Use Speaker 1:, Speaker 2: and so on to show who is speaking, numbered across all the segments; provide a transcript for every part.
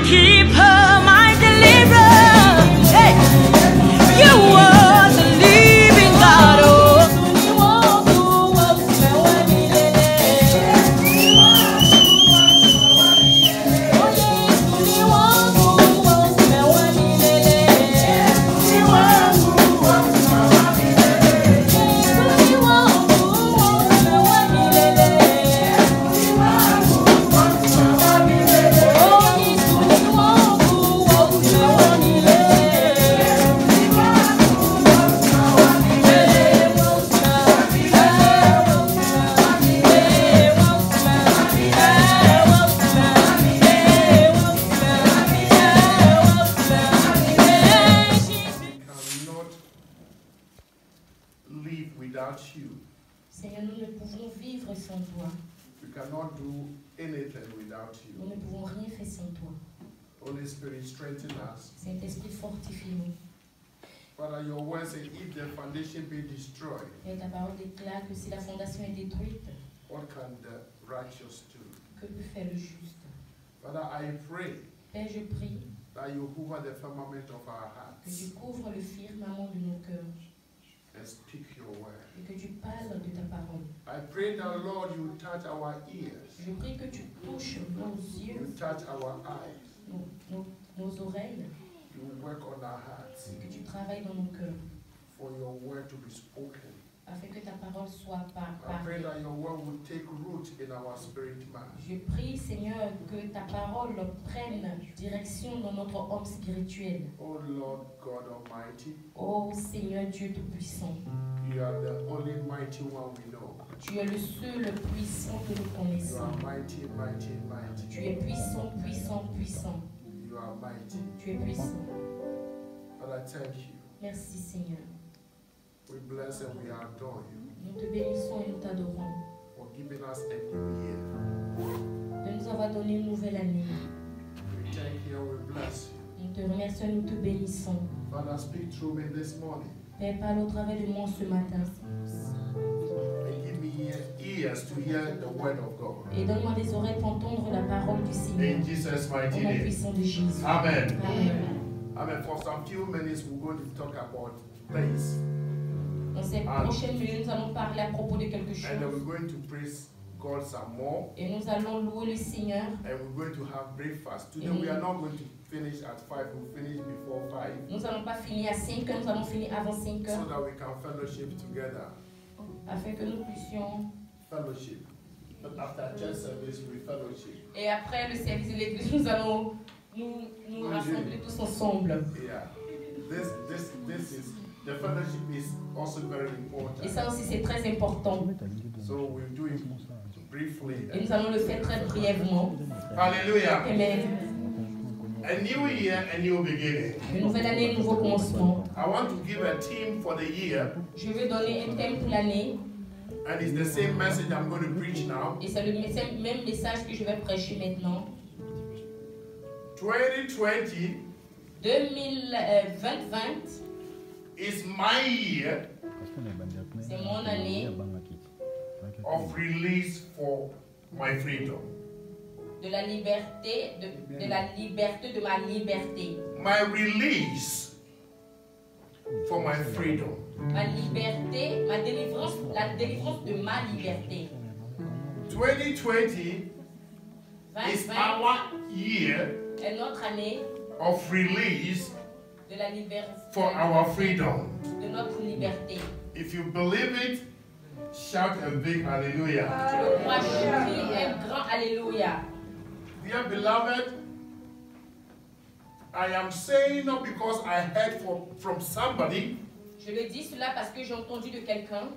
Speaker 1: keeper, my deliverer. Hey, you are the living God.
Speaker 2: Seigneur, nous ne pouvons vivre sans toi.
Speaker 3: We cannot do anything without you.
Speaker 2: Nous ne pouvons rien faire sans toi.
Speaker 3: Holy Spirit, strengthen us.
Speaker 2: Saint-Esprit, fortifie-nous.
Speaker 3: Father, your word says, if the foundation be destroyed,
Speaker 2: Et ta parole déclare que si la fondation est détruite,
Speaker 3: what can the righteous do?
Speaker 2: que peut faire le juste?
Speaker 3: Father, I pray
Speaker 2: Père, je prie
Speaker 3: that you hover the firmament of our
Speaker 2: que tu
Speaker 3: hearts
Speaker 2: couvres le firmament de nos cœurs
Speaker 3: and speak your word.
Speaker 2: et que tu parles de ta parole.
Speaker 3: I pray that, Lord, you touch our ears,
Speaker 2: Je prie que tu touches nos
Speaker 3: you
Speaker 2: yeux,
Speaker 3: touch our eyes,
Speaker 2: nos oreilles,
Speaker 3: you work on our hearts
Speaker 2: et que tu travailles dans nos cœurs
Speaker 3: for your word to be spoken.
Speaker 2: afin que ta parole soit
Speaker 3: I pray
Speaker 2: parlée.
Speaker 3: that your word will take root in our spirit man.
Speaker 2: Je prie, Seigneur, que ta parole prenne direction dans notre homme spirituel.
Speaker 3: Oh Lord God Almighty,
Speaker 2: Ô Seigneur Dieu Tout-Puissant,
Speaker 3: you are the only mighty one we know.
Speaker 2: tu es le seul puissant que nous
Speaker 3: You
Speaker 2: connaissons.
Speaker 3: are mighty, mighty, mighty.
Speaker 2: Tu es puissant, puissant, puissant.
Speaker 3: You are mighty.
Speaker 2: Tu es puissant.
Speaker 3: Father, thank you.
Speaker 2: Merci, Seigneur.
Speaker 3: We bless and we adore you
Speaker 2: Nous te bénissons et nous t'adorons
Speaker 3: for giving us a new year.
Speaker 2: de nous avoir donné une nouvelle année.
Speaker 3: We thank you and we bless you.
Speaker 2: Nous te remercions et nous te bénissons.
Speaker 3: Father, speak through me this morning
Speaker 2: Père, parle au travers de moi ce matin.
Speaker 3: and give me ears to hear the word of God.
Speaker 2: Et donne-moi des oreilles pour entendre la parole du Seigneur.
Speaker 3: In Jesus'
Speaker 2: Au
Speaker 3: mighty
Speaker 2: nom
Speaker 3: name.
Speaker 2: puissant de Jésus.
Speaker 3: Amen.
Speaker 2: Amen.
Speaker 3: Amen. For some few minutes, we're going to talk about praise.
Speaker 2: Dans cette prochaine minute, nous allons parler à propos de quelque
Speaker 3: And then we're
Speaker 2: chose.
Speaker 3: going to praise God some more.
Speaker 2: Et nous allons louer le Seigneur.
Speaker 3: And we're going to have breakfast. Today we are not going to finish at 5, we'll finish before 5.
Speaker 2: Nous n'allons pas finir à 5 heures, nous allons finir avant 5
Speaker 3: So
Speaker 2: heures.
Speaker 3: that we can fellowship together.
Speaker 2: Afin que nous puissions.
Speaker 3: Fellowship. But after church service, we fellowship.
Speaker 2: Et après le service de l'église, nous allons nous rassembler tous ensemble.
Speaker 3: Yeah. This is, the fellowship is also very important.
Speaker 2: Et ça aussi, c'est très important.
Speaker 3: So we'll do it briefly.
Speaker 2: Et nous allons le faire très brièvement.
Speaker 3: Hallelujah.
Speaker 2: Amen.
Speaker 3: A new year, a new beginning.
Speaker 2: Une nouvelle année, un nouveau commencement.
Speaker 3: I want to give a theme for the year.
Speaker 2: Je vais donner un thème pour l'année.
Speaker 3: And it's the same message I'm going to preach now.
Speaker 2: Et c'est le même message que je vais prêcher maintenant.
Speaker 3: 2020
Speaker 2: 2020
Speaker 3: is my year
Speaker 2: c'est mon année
Speaker 3: of release for my freedom.
Speaker 2: de la liberté, de la liberté, de ma liberté.
Speaker 3: My release for my freedom.
Speaker 2: Ma liberté, ma délivrance, la délivrance de ma liberté.
Speaker 3: 2020 is
Speaker 2: 2020
Speaker 3: our year
Speaker 2: est notre année
Speaker 3: of release
Speaker 2: de la liberté,
Speaker 3: for our freedom.
Speaker 2: de notre liberté.
Speaker 3: If you believe it, shout a big hallelujah.
Speaker 2: Moi, je crie un grand alléluia.
Speaker 3: Dear beloved, I am saying not because I heard from somebody,
Speaker 2: Je le dis cela parce que j'ai entendu de quelqu'un,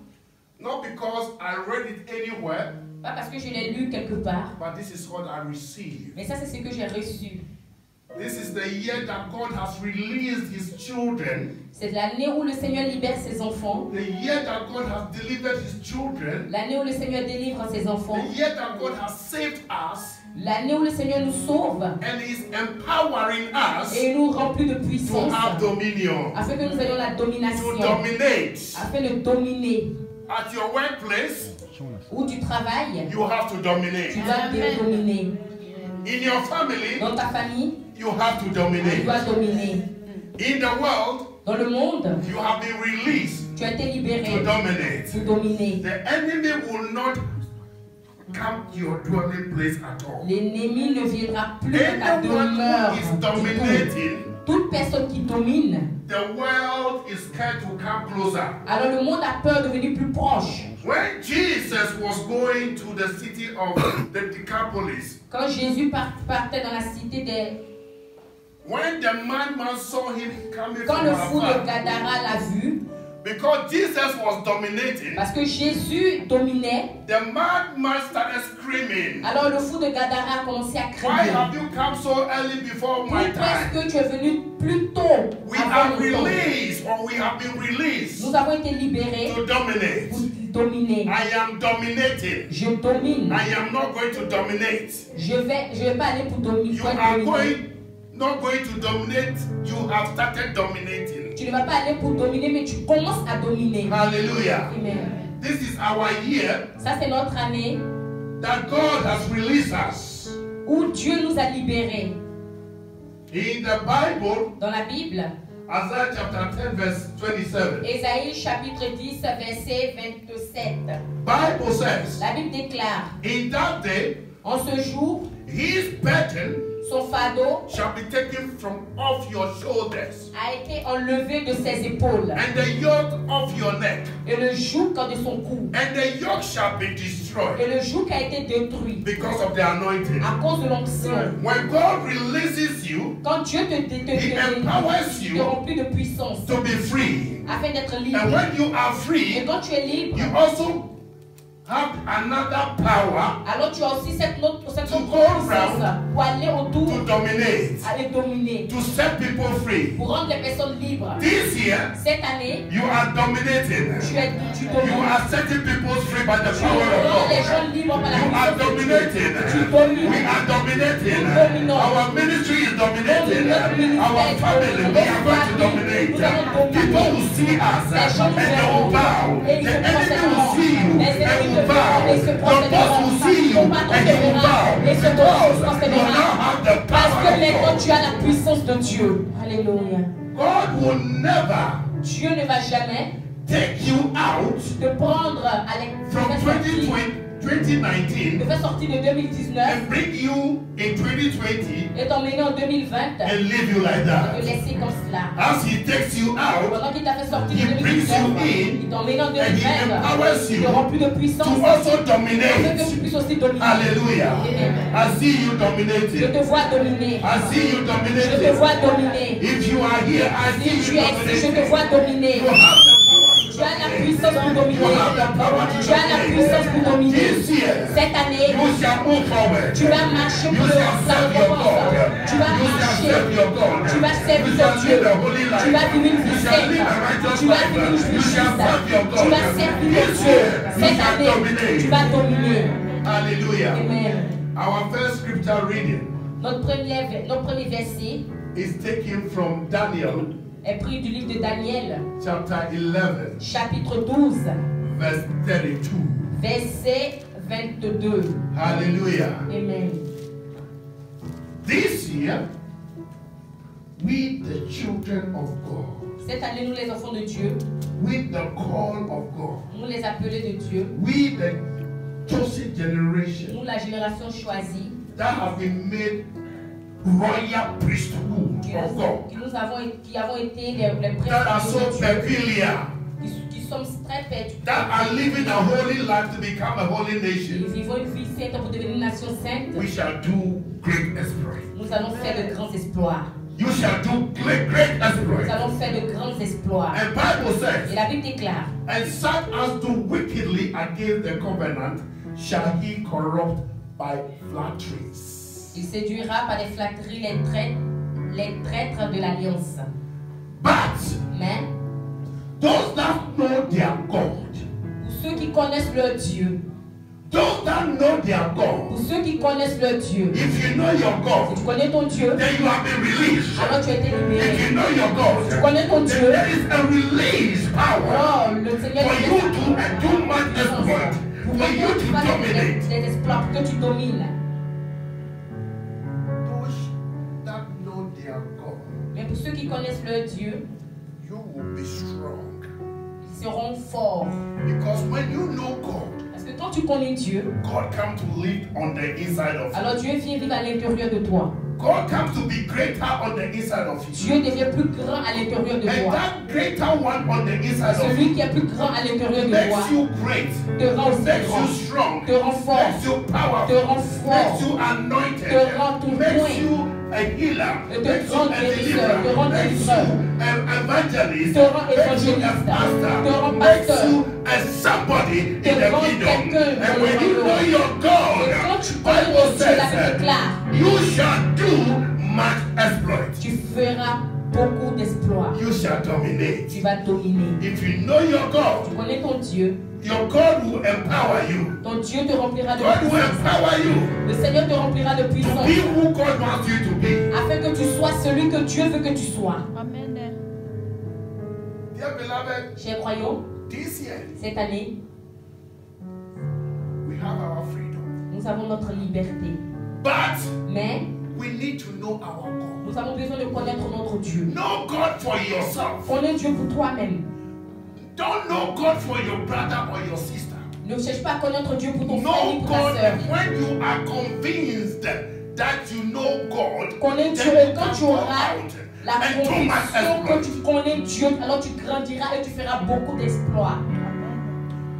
Speaker 3: not because I read it anywhere,
Speaker 2: pas parce que je l'ai lu quelque part,
Speaker 3: but this is what I received.
Speaker 2: mais ça c'est ce que j'ai reçu.
Speaker 3: This is the year that God has released His children.
Speaker 2: C'est l'année où le Seigneur libère ses enfants,
Speaker 3: The year that God has delivered His children.
Speaker 2: l'année où le Seigneur délivre ses enfants,
Speaker 3: The year that God has saved us
Speaker 2: l'année où le Seigneur nous sauve
Speaker 3: and is empowering us
Speaker 2: et nous remplit de
Speaker 3: to
Speaker 2: puissance,
Speaker 3: have dominion,
Speaker 2: afin que nous ayons la
Speaker 3: to
Speaker 2: domination,
Speaker 3: dominate.
Speaker 2: afin de dominer.
Speaker 3: At your workplace,
Speaker 2: Où tu travailles,
Speaker 3: you have to
Speaker 2: tu
Speaker 3: dominate.
Speaker 2: dois dominer.
Speaker 3: In your family,
Speaker 2: Dans ta famille,
Speaker 3: you have to
Speaker 2: Tu
Speaker 3: dominate.
Speaker 2: dois dominer.
Speaker 3: In the world,
Speaker 2: Dans le monde,
Speaker 3: you have been released
Speaker 2: tu as été
Speaker 3: to
Speaker 2: libéré
Speaker 3: dominate.
Speaker 2: pour dominer.
Speaker 3: The enemy will not come to your dwelling place at all.
Speaker 2: L'ennemi ne viendra plus dans ta
Speaker 3: Anyone
Speaker 2: demeure.
Speaker 3: who is
Speaker 2: du tout.
Speaker 3: dominating,
Speaker 2: Toute personne qui domine,
Speaker 3: the world is scared to come closer.
Speaker 2: alors le monde a peur de venir plus proche.
Speaker 3: When Jesus was going to the city of the Decapolis,
Speaker 2: Quand Jésus partait dans la cité des...
Speaker 3: when the madman saw him coming
Speaker 2: Quand
Speaker 3: from
Speaker 2: le fou de
Speaker 3: afar,
Speaker 2: Gadara l'a vu,
Speaker 3: because Jesus was dominating,
Speaker 2: parce que Jésus dominait,
Speaker 3: the madman started screaming,
Speaker 2: alors le fou de Gadara a commencé à
Speaker 3: "Why
Speaker 2: crier.
Speaker 3: have you come so early before my
Speaker 2: Pourquoi est-ce
Speaker 3: time?
Speaker 2: que tu es venu plus tôt
Speaker 3: We
Speaker 2: avant
Speaker 3: are
Speaker 2: le temps?
Speaker 3: released, or we have been released
Speaker 2: Nous avons été libérés
Speaker 3: to dominate.
Speaker 2: pour dominer.
Speaker 3: I am dominating.
Speaker 2: Je domine.
Speaker 3: I am not going to dominate.
Speaker 2: Je vais pas aller pour dominer.
Speaker 3: You are not going to dominate. You have started dominating.
Speaker 2: Tu ne vas pas aller pour dominer, mais tu commences à dominer.
Speaker 3: Hallelujah.
Speaker 2: Amen.
Speaker 3: This is our year
Speaker 2: Ça, c'est notre année
Speaker 3: that God has released us.
Speaker 2: où Dieu nous a libérés.
Speaker 3: In the Bible,
Speaker 2: Dans la Bible,
Speaker 3: Isaiah chapter 10, verse 27,
Speaker 2: Ésaïe chapitre 10, verset 27.
Speaker 3: Bible says,
Speaker 2: La Bible déclare,
Speaker 3: in that day,
Speaker 2: en ce jour,
Speaker 3: his burden
Speaker 2: son fardeau
Speaker 3: shall be taken from off your shoulders,
Speaker 2: a été enlevé de ses épaules
Speaker 3: and the yoke off your neck,
Speaker 2: et le joug de son cou.
Speaker 3: and the yoke shall be destroyed
Speaker 2: Et le joug a été détruit
Speaker 3: because of the anointing.
Speaker 2: à cause de l'onction.
Speaker 3: When God releases you
Speaker 2: Quand Dieu
Speaker 3: He empowers you
Speaker 2: te remplit de puissance
Speaker 3: to be free,
Speaker 2: afin d'être
Speaker 3: and
Speaker 2: libre.
Speaker 3: when you are
Speaker 2: Et
Speaker 3: free,
Speaker 2: quand tu es libre,
Speaker 3: you also have another power
Speaker 2: alors tu as aussi cette autre
Speaker 3: To
Speaker 2: puissance
Speaker 3: go round,
Speaker 2: pour aller autour,
Speaker 3: to dominate,
Speaker 2: aller dominer,
Speaker 3: to set people free.
Speaker 2: pour rendre les personnes libres.
Speaker 3: This year,
Speaker 2: Cette année,
Speaker 3: you are dominating.
Speaker 2: tu
Speaker 3: You
Speaker 2: domines.
Speaker 3: are setting people free by the
Speaker 2: Tu
Speaker 3: power of
Speaker 2: rends les
Speaker 3: God.
Speaker 2: gens libres par la
Speaker 3: You are
Speaker 2: puissance de Dieu.
Speaker 3: dominating.
Speaker 2: Tu domines.
Speaker 3: We are dominating.
Speaker 2: Nous dominons.
Speaker 3: Our ministry is dominating.
Speaker 2: Notre ministère
Speaker 3: Our
Speaker 2: est
Speaker 3: family, we are going to dominate.
Speaker 2: Nous allons dominer.
Speaker 3: People will see us
Speaker 2: Les gens
Speaker 3: and they will bow.
Speaker 2: et ils
Speaker 3: The
Speaker 2: se
Speaker 3: enemy will see you
Speaker 2: Les
Speaker 3: and
Speaker 2: ennemis
Speaker 3: will
Speaker 2: te verront et se
Speaker 3: bow. Your boss will see you
Speaker 2: Ton patron
Speaker 3: and
Speaker 2: te
Speaker 3: he will
Speaker 2: verra
Speaker 3: bow.
Speaker 2: et se
Speaker 3: Because you now have the
Speaker 2: Parce
Speaker 3: power
Speaker 2: que
Speaker 3: of
Speaker 2: maintenant
Speaker 3: God.
Speaker 2: tu as la puissance de Dieu. Alléluia.
Speaker 3: God will never
Speaker 2: Dieu ne va jamais
Speaker 3: take you out
Speaker 2: te prendre à
Speaker 3: from 2019
Speaker 2: te faire sortir de 2019
Speaker 3: and bring you in 2020
Speaker 2: et t'emmener en 2020
Speaker 3: and leave you like
Speaker 2: et te
Speaker 3: that.
Speaker 2: laisser comme cela.
Speaker 3: As he takes you out
Speaker 2: Pendant qu'il t'a fait sortir
Speaker 3: He
Speaker 2: de
Speaker 3: brings
Speaker 2: 2019,
Speaker 3: you in
Speaker 2: il t'emmène en
Speaker 3: and he
Speaker 2: 2020,
Speaker 3: empowers
Speaker 2: il
Speaker 3: you
Speaker 2: te rend plus de
Speaker 3: to
Speaker 2: puissance
Speaker 3: also
Speaker 2: afin que tu
Speaker 3: dominate.
Speaker 2: puisses aussi dominer.
Speaker 3: Hallelujah.
Speaker 2: Amen.
Speaker 3: I see you
Speaker 2: Je
Speaker 3: dominating.
Speaker 2: te vois dominer.
Speaker 3: I see you
Speaker 2: Je te
Speaker 3: dominating.
Speaker 2: vois dominer.
Speaker 3: If you are here, I see
Speaker 2: Si
Speaker 3: you
Speaker 2: tu es ici, je te
Speaker 3: dominating.
Speaker 2: vois dominer.
Speaker 3: You have the power to
Speaker 2: Tu as la
Speaker 3: dominate.
Speaker 2: puissance pour dominer.
Speaker 3: You have the power to
Speaker 2: Tu as la puissance pour
Speaker 3: dominate.
Speaker 2: dominer.
Speaker 3: This year,
Speaker 2: Cette année,
Speaker 3: you shall move forward.
Speaker 2: tu vas marcher
Speaker 3: You
Speaker 2: pour
Speaker 3: shall serve your God.
Speaker 2: Tu vas
Speaker 3: You shall
Speaker 2: marcher.
Speaker 3: serve your God.
Speaker 2: Tu vas servir
Speaker 3: You shall
Speaker 2: Dieu.
Speaker 3: live a holy life.
Speaker 2: Tu vas vivre une vie
Speaker 3: You shall
Speaker 2: sainte.
Speaker 3: live a righteous
Speaker 2: Tu vas
Speaker 3: life.
Speaker 2: vivre une
Speaker 3: You
Speaker 2: vie
Speaker 3: shall serve your
Speaker 2: juste. Tu vas
Speaker 3: God.
Speaker 2: servir
Speaker 3: This
Speaker 2: Dieu.
Speaker 3: year, you
Speaker 2: Cette
Speaker 3: shall
Speaker 2: année,
Speaker 3: dominate.
Speaker 2: tu vas dominer.
Speaker 3: Hallelujah.
Speaker 2: Amen.
Speaker 3: Our first scripture reading
Speaker 2: Notre premier verset
Speaker 3: is taken from Daniel
Speaker 2: est pris du livre de Daniel,
Speaker 3: chapter 11,
Speaker 2: chapitre 12,
Speaker 3: verse 32.
Speaker 2: verset 22.
Speaker 3: Hallelujah.
Speaker 2: Amen.
Speaker 3: This year, we the children of God,
Speaker 2: Cette année, nous les enfants de Dieu,
Speaker 3: we the call of God,
Speaker 2: nous les appelés de Dieu,
Speaker 3: we the chosen generation
Speaker 2: nous la génération choisie,
Speaker 3: that have been made royal priesthood of God,
Speaker 2: qui avons été les
Speaker 3: that are so
Speaker 2: princes de Dieu,
Speaker 3: peculiar,
Speaker 2: qui sommes très perdus,
Speaker 3: that are living a holy life to become a holy
Speaker 2: qui
Speaker 3: nation.
Speaker 2: vivons une vie sainte pour devenir une nation sainte.
Speaker 3: We shall do great exploits.
Speaker 2: Nous allons faire de grands exploits.
Speaker 3: You shall do great
Speaker 2: Nous
Speaker 3: exploits.
Speaker 2: allons faire de grands exploits.
Speaker 3: And Bible
Speaker 2: Et
Speaker 3: says,
Speaker 2: la Bible déclare,
Speaker 3: and such as do wickedly against the covenant shall he corrupt by flatteries.
Speaker 2: il séduira par des flatteries les traîtres de l'alliance.
Speaker 3: But
Speaker 2: Mais
Speaker 3: those that know their God,
Speaker 2: pour ceux qui connaissent leur Dieu,
Speaker 3: those that know their God,
Speaker 2: pour ceux qui connaissent leur Dieu,
Speaker 3: if you know your
Speaker 2: si
Speaker 3: God,
Speaker 2: tu connais ton Dieu,
Speaker 3: then you have been released.
Speaker 2: alors tu as été
Speaker 3: If
Speaker 2: libéré.
Speaker 3: you know your God,
Speaker 2: Tu connais ton
Speaker 3: then
Speaker 2: Dieu,
Speaker 3: there is a release power
Speaker 2: oh, le Seigneur
Speaker 3: for
Speaker 2: te
Speaker 3: you
Speaker 2: laisse
Speaker 3: to do much exploit,
Speaker 2: pour
Speaker 3: for you
Speaker 2: que tu
Speaker 3: to
Speaker 2: fasses
Speaker 3: dominate.
Speaker 2: des exploits, pour que tu domines.
Speaker 3: Those that know
Speaker 2: Dieu,
Speaker 3: you will be strong.
Speaker 2: ils seront forts.
Speaker 3: Because when you know God,
Speaker 2: Parce que quand tu connais Dieu,
Speaker 3: God comes to live on the inside of you.
Speaker 2: alors Dieu vient vivre à l'intérieur de toi.
Speaker 3: God comes to be greater on the inside of you.
Speaker 2: Dieu devient plus grand à l'intérieur de
Speaker 3: And
Speaker 2: toi.
Speaker 3: that greater one on the inside of
Speaker 2: Celui
Speaker 3: you
Speaker 2: qui est plus grand à l'intérieur de
Speaker 3: makes
Speaker 2: toi
Speaker 3: you great,
Speaker 2: te rend
Speaker 3: makes
Speaker 2: grand,
Speaker 3: you strong,
Speaker 2: te rend fort,
Speaker 3: makes you
Speaker 2: te
Speaker 3: powerful,
Speaker 2: rend
Speaker 3: makes
Speaker 2: fort,
Speaker 3: you anointed,
Speaker 2: te rend tout
Speaker 3: makes
Speaker 2: point,
Speaker 3: you a healer,
Speaker 2: et te
Speaker 3: makes you
Speaker 2: rend
Speaker 3: a
Speaker 2: guérisseur, te rend
Speaker 3: deliverer, makes
Speaker 2: délivreur,
Speaker 3: you an evangelist,
Speaker 2: te rend
Speaker 3: makes you a
Speaker 2: évangéliste, te
Speaker 3: pastor,
Speaker 2: rend
Speaker 3: makes
Speaker 2: pasteur,
Speaker 3: you a somebody in
Speaker 2: te
Speaker 3: the
Speaker 2: rend
Speaker 3: kingdom.
Speaker 2: quelqu'un dans
Speaker 3: And
Speaker 2: le
Speaker 3: when you know
Speaker 2: royaume.
Speaker 3: your God,
Speaker 2: Et quand tu connais
Speaker 3: Bible
Speaker 2: ton Dieu, la
Speaker 3: says,
Speaker 2: Bible déclare,
Speaker 3: you shall do much exploit.
Speaker 2: tu feras beaucoup d'exploits.
Speaker 3: You shall dominate.
Speaker 2: Tu vas dominer.
Speaker 3: If you know your God,
Speaker 2: Tu connais ton Dieu,
Speaker 3: your God will empower you.
Speaker 2: ton Dieu te remplira de
Speaker 3: God will
Speaker 2: puissance.
Speaker 3: empower you
Speaker 2: Le Seigneur te remplira de
Speaker 3: to
Speaker 2: puissance
Speaker 3: be who God wants you to be.
Speaker 2: afin que tu sois celui que Dieu veut que tu sois.
Speaker 4: Amen.
Speaker 3: Dear beloved,
Speaker 2: Chers croyants,
Speaker 3: this year
Speaker 2: cette année,
Speaker 3: we have our freedom.
Speaker 2: nous avons notre liberté.
Speaker 3: But
Speaker 2: Mais
Speaker 3: we need to know our God.
Speaker 2: nous avons besoin de connaître notre Dieu.
Speaker 3: Know God for yourself.
Speaker 2: Connais Dieu pour toi-même.
Speaker 3: Don't know God for your brother or your sister.
Speaker 2: Ne cherche pas à connaître Dieu pour ton frère ni
Speaker 3: Know
Speaker 2: pour ta
Speaker 3: God
Speaker 2: sœur.
Speaker 3: when you are convinced that you know God.
Speaker 2: Connais Dieu
Speaker 3: then
Speaker 2: et
Speaker 3: you
Speaker 2: quand
Speaker 3: can
Speaker 2: tu
Speaker 3: go
Speaker 2: auras
Speaker 3: out
Speaker 2: la
Speaker 3: and do much
Speaker 2: conviction que
Speaker 3: exploit.
Speaker 2: tu connais Dieu, alors tu grandiras et tu feras beaucoup d'exploits.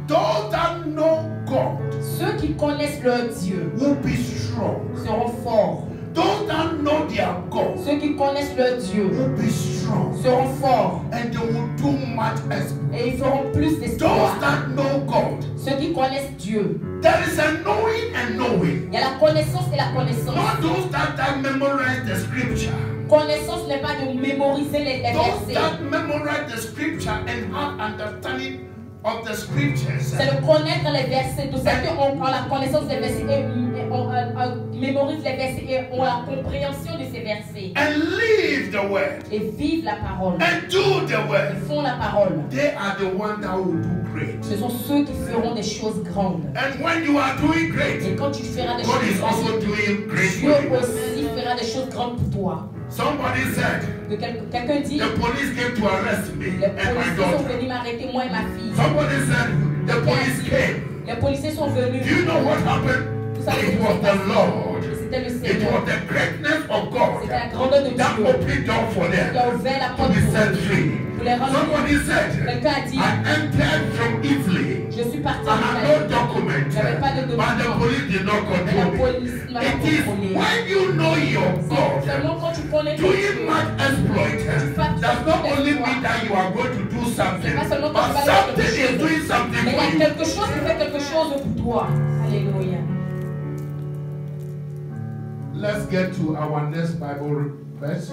Speaker 3: Those that know God
Speaker 2: Ceux qui connaissent leur Dieu
Speaker 3: will be strong.
Speaker 2: seront forts.
Speaker 3: Those that know their God
Speaker 2: Ceux qui connaissent leur Dieu
Speaker 3: will be strong.
Speaker 2: seront forts
Speaker 3: And they will do much exploit.
Speaker 2: et ils feront plus
Speaker 3: Those
Speaker 2: d'exploits.
Speaker 3: that know God,
Speaker 2: Ceux qui connaissent Dieu,
Speaker 3: there is a knowing and knowing.
Speaker 2: il y a la connaissance et la connaissance.
Speaker 3: Not those that memorize the scripture.
Speaker 2: Connaissance n'est pas de mémoriser les
Speaker 3: Those
Speaker 2: versets.
Speaker 3: that memorize the scripture and have understanding of the scriptures.
Speaker 2: C'est de connaître les versets. Tous ceux qui ont la connaissance des versets et mémorisent les versets et ont la compréhension de ces versets.
Speaker 3: And live the word.
Speaker 2: Et vivent la parole.
Speaker 3: And do the
Speaker 2: Ils
Speaker 3: word.
Speaker 2: font la parole.
Speaker 3: They are the ones that will do great.
Speaker 2: Ce sont ceux qui feront des choses grandes.
Speaker 3: And when you are doing
Speaker 2: Et
Speaker 3: great,
Speaker 2: quand tu feras des
Speaker 3: God is
Speaker 2: choses
Speaker 3: also
Speaker 2: grandes,
Speaker 3: doing great
Speaker 2: Dieu
Speaker 3: for you.
Speaker 2: aussi fera des choses grandes pour toi.
Speaker 3: Somebody said,
Speaker 2: Que quelqu'un dit,
Speaker 3: the police came to arrest me
Speaker 2: les
Speaker 3: and my
Speaker 2: policiers sont
Speaker 3: daughter.
Speaker 2: venus m'arrêter, moi et ma fille.
Speaker 3: Somebody said, the police came.
Speaker 2: Les policiers sont venus.
Speaker 3: Do you know what happened?
Speaker 2: Vous savez ce
Speaker 3: It
Speaker 2: qui
Speaker 3: was
Speaker 2: s'est
Speaker 3: the
Speaker 2: passé?
Speaker 3: Lord.
Speaker 2: C'était le
Speaker 3: It
Speaker 2: Seigneur.
Speaker 3: was the greatness of God
Speaker 2: C'était la grandeur de
Speaker 3: that
Speaker 2: Dieu
Speaker 3: opened door for
Speaker 2: qui a
Speaker 3: them
Speaker 2: ouvert la
Speaker 3: to
Speaker 2: porte
Speaker 3: be
Speaker 2: pour
Speaker 3: set
Speaker 2: eux.
Speaker 3: free.
Speaker 2: Pour les rendre.
Speaker 3: Somebody said,
Speaker 2: Quelqu'un a dit,
Speaker 3: I entered from Italy.
Speaker 2: je suis parti
Speaker 3: I
Speaker 2: en
Speaker 3: had
Speaker 2: Italie.
Speaker 3: no document,
Speaker 2: J'avais pas de
Speaker 3: but the
Speaker 2: document.
Speaker 3: police did not
Speaker 2: Mais la
Speaker 3: control me.
Speaker 2: police ne m'a pas
Speaker 3: It is
Speaker 2: contrôlé.
Speaker 3: when you know your God,
Speaker 2: Seulement quand tu connais ton
Speaker 3: doing
Speaker 2: Dieu,
Speaker 3: much exploit does not only mean that you are going to do something,
Speaker 2: pas seulement
Speaker 3: but
Speaker 2: que tu vas faire quelque
Speaker 3: something is
Speaker 2: chose.
Speaker 3: doing something
Speaker 2: mais il y
Speaker 3: for
Speaker 2: a
Speaker 3: you.
Speaker 2: quelque chose qui fait quelque chose pour toi. Alléluia.
Speaker 3: Let's get to our next Bible verse.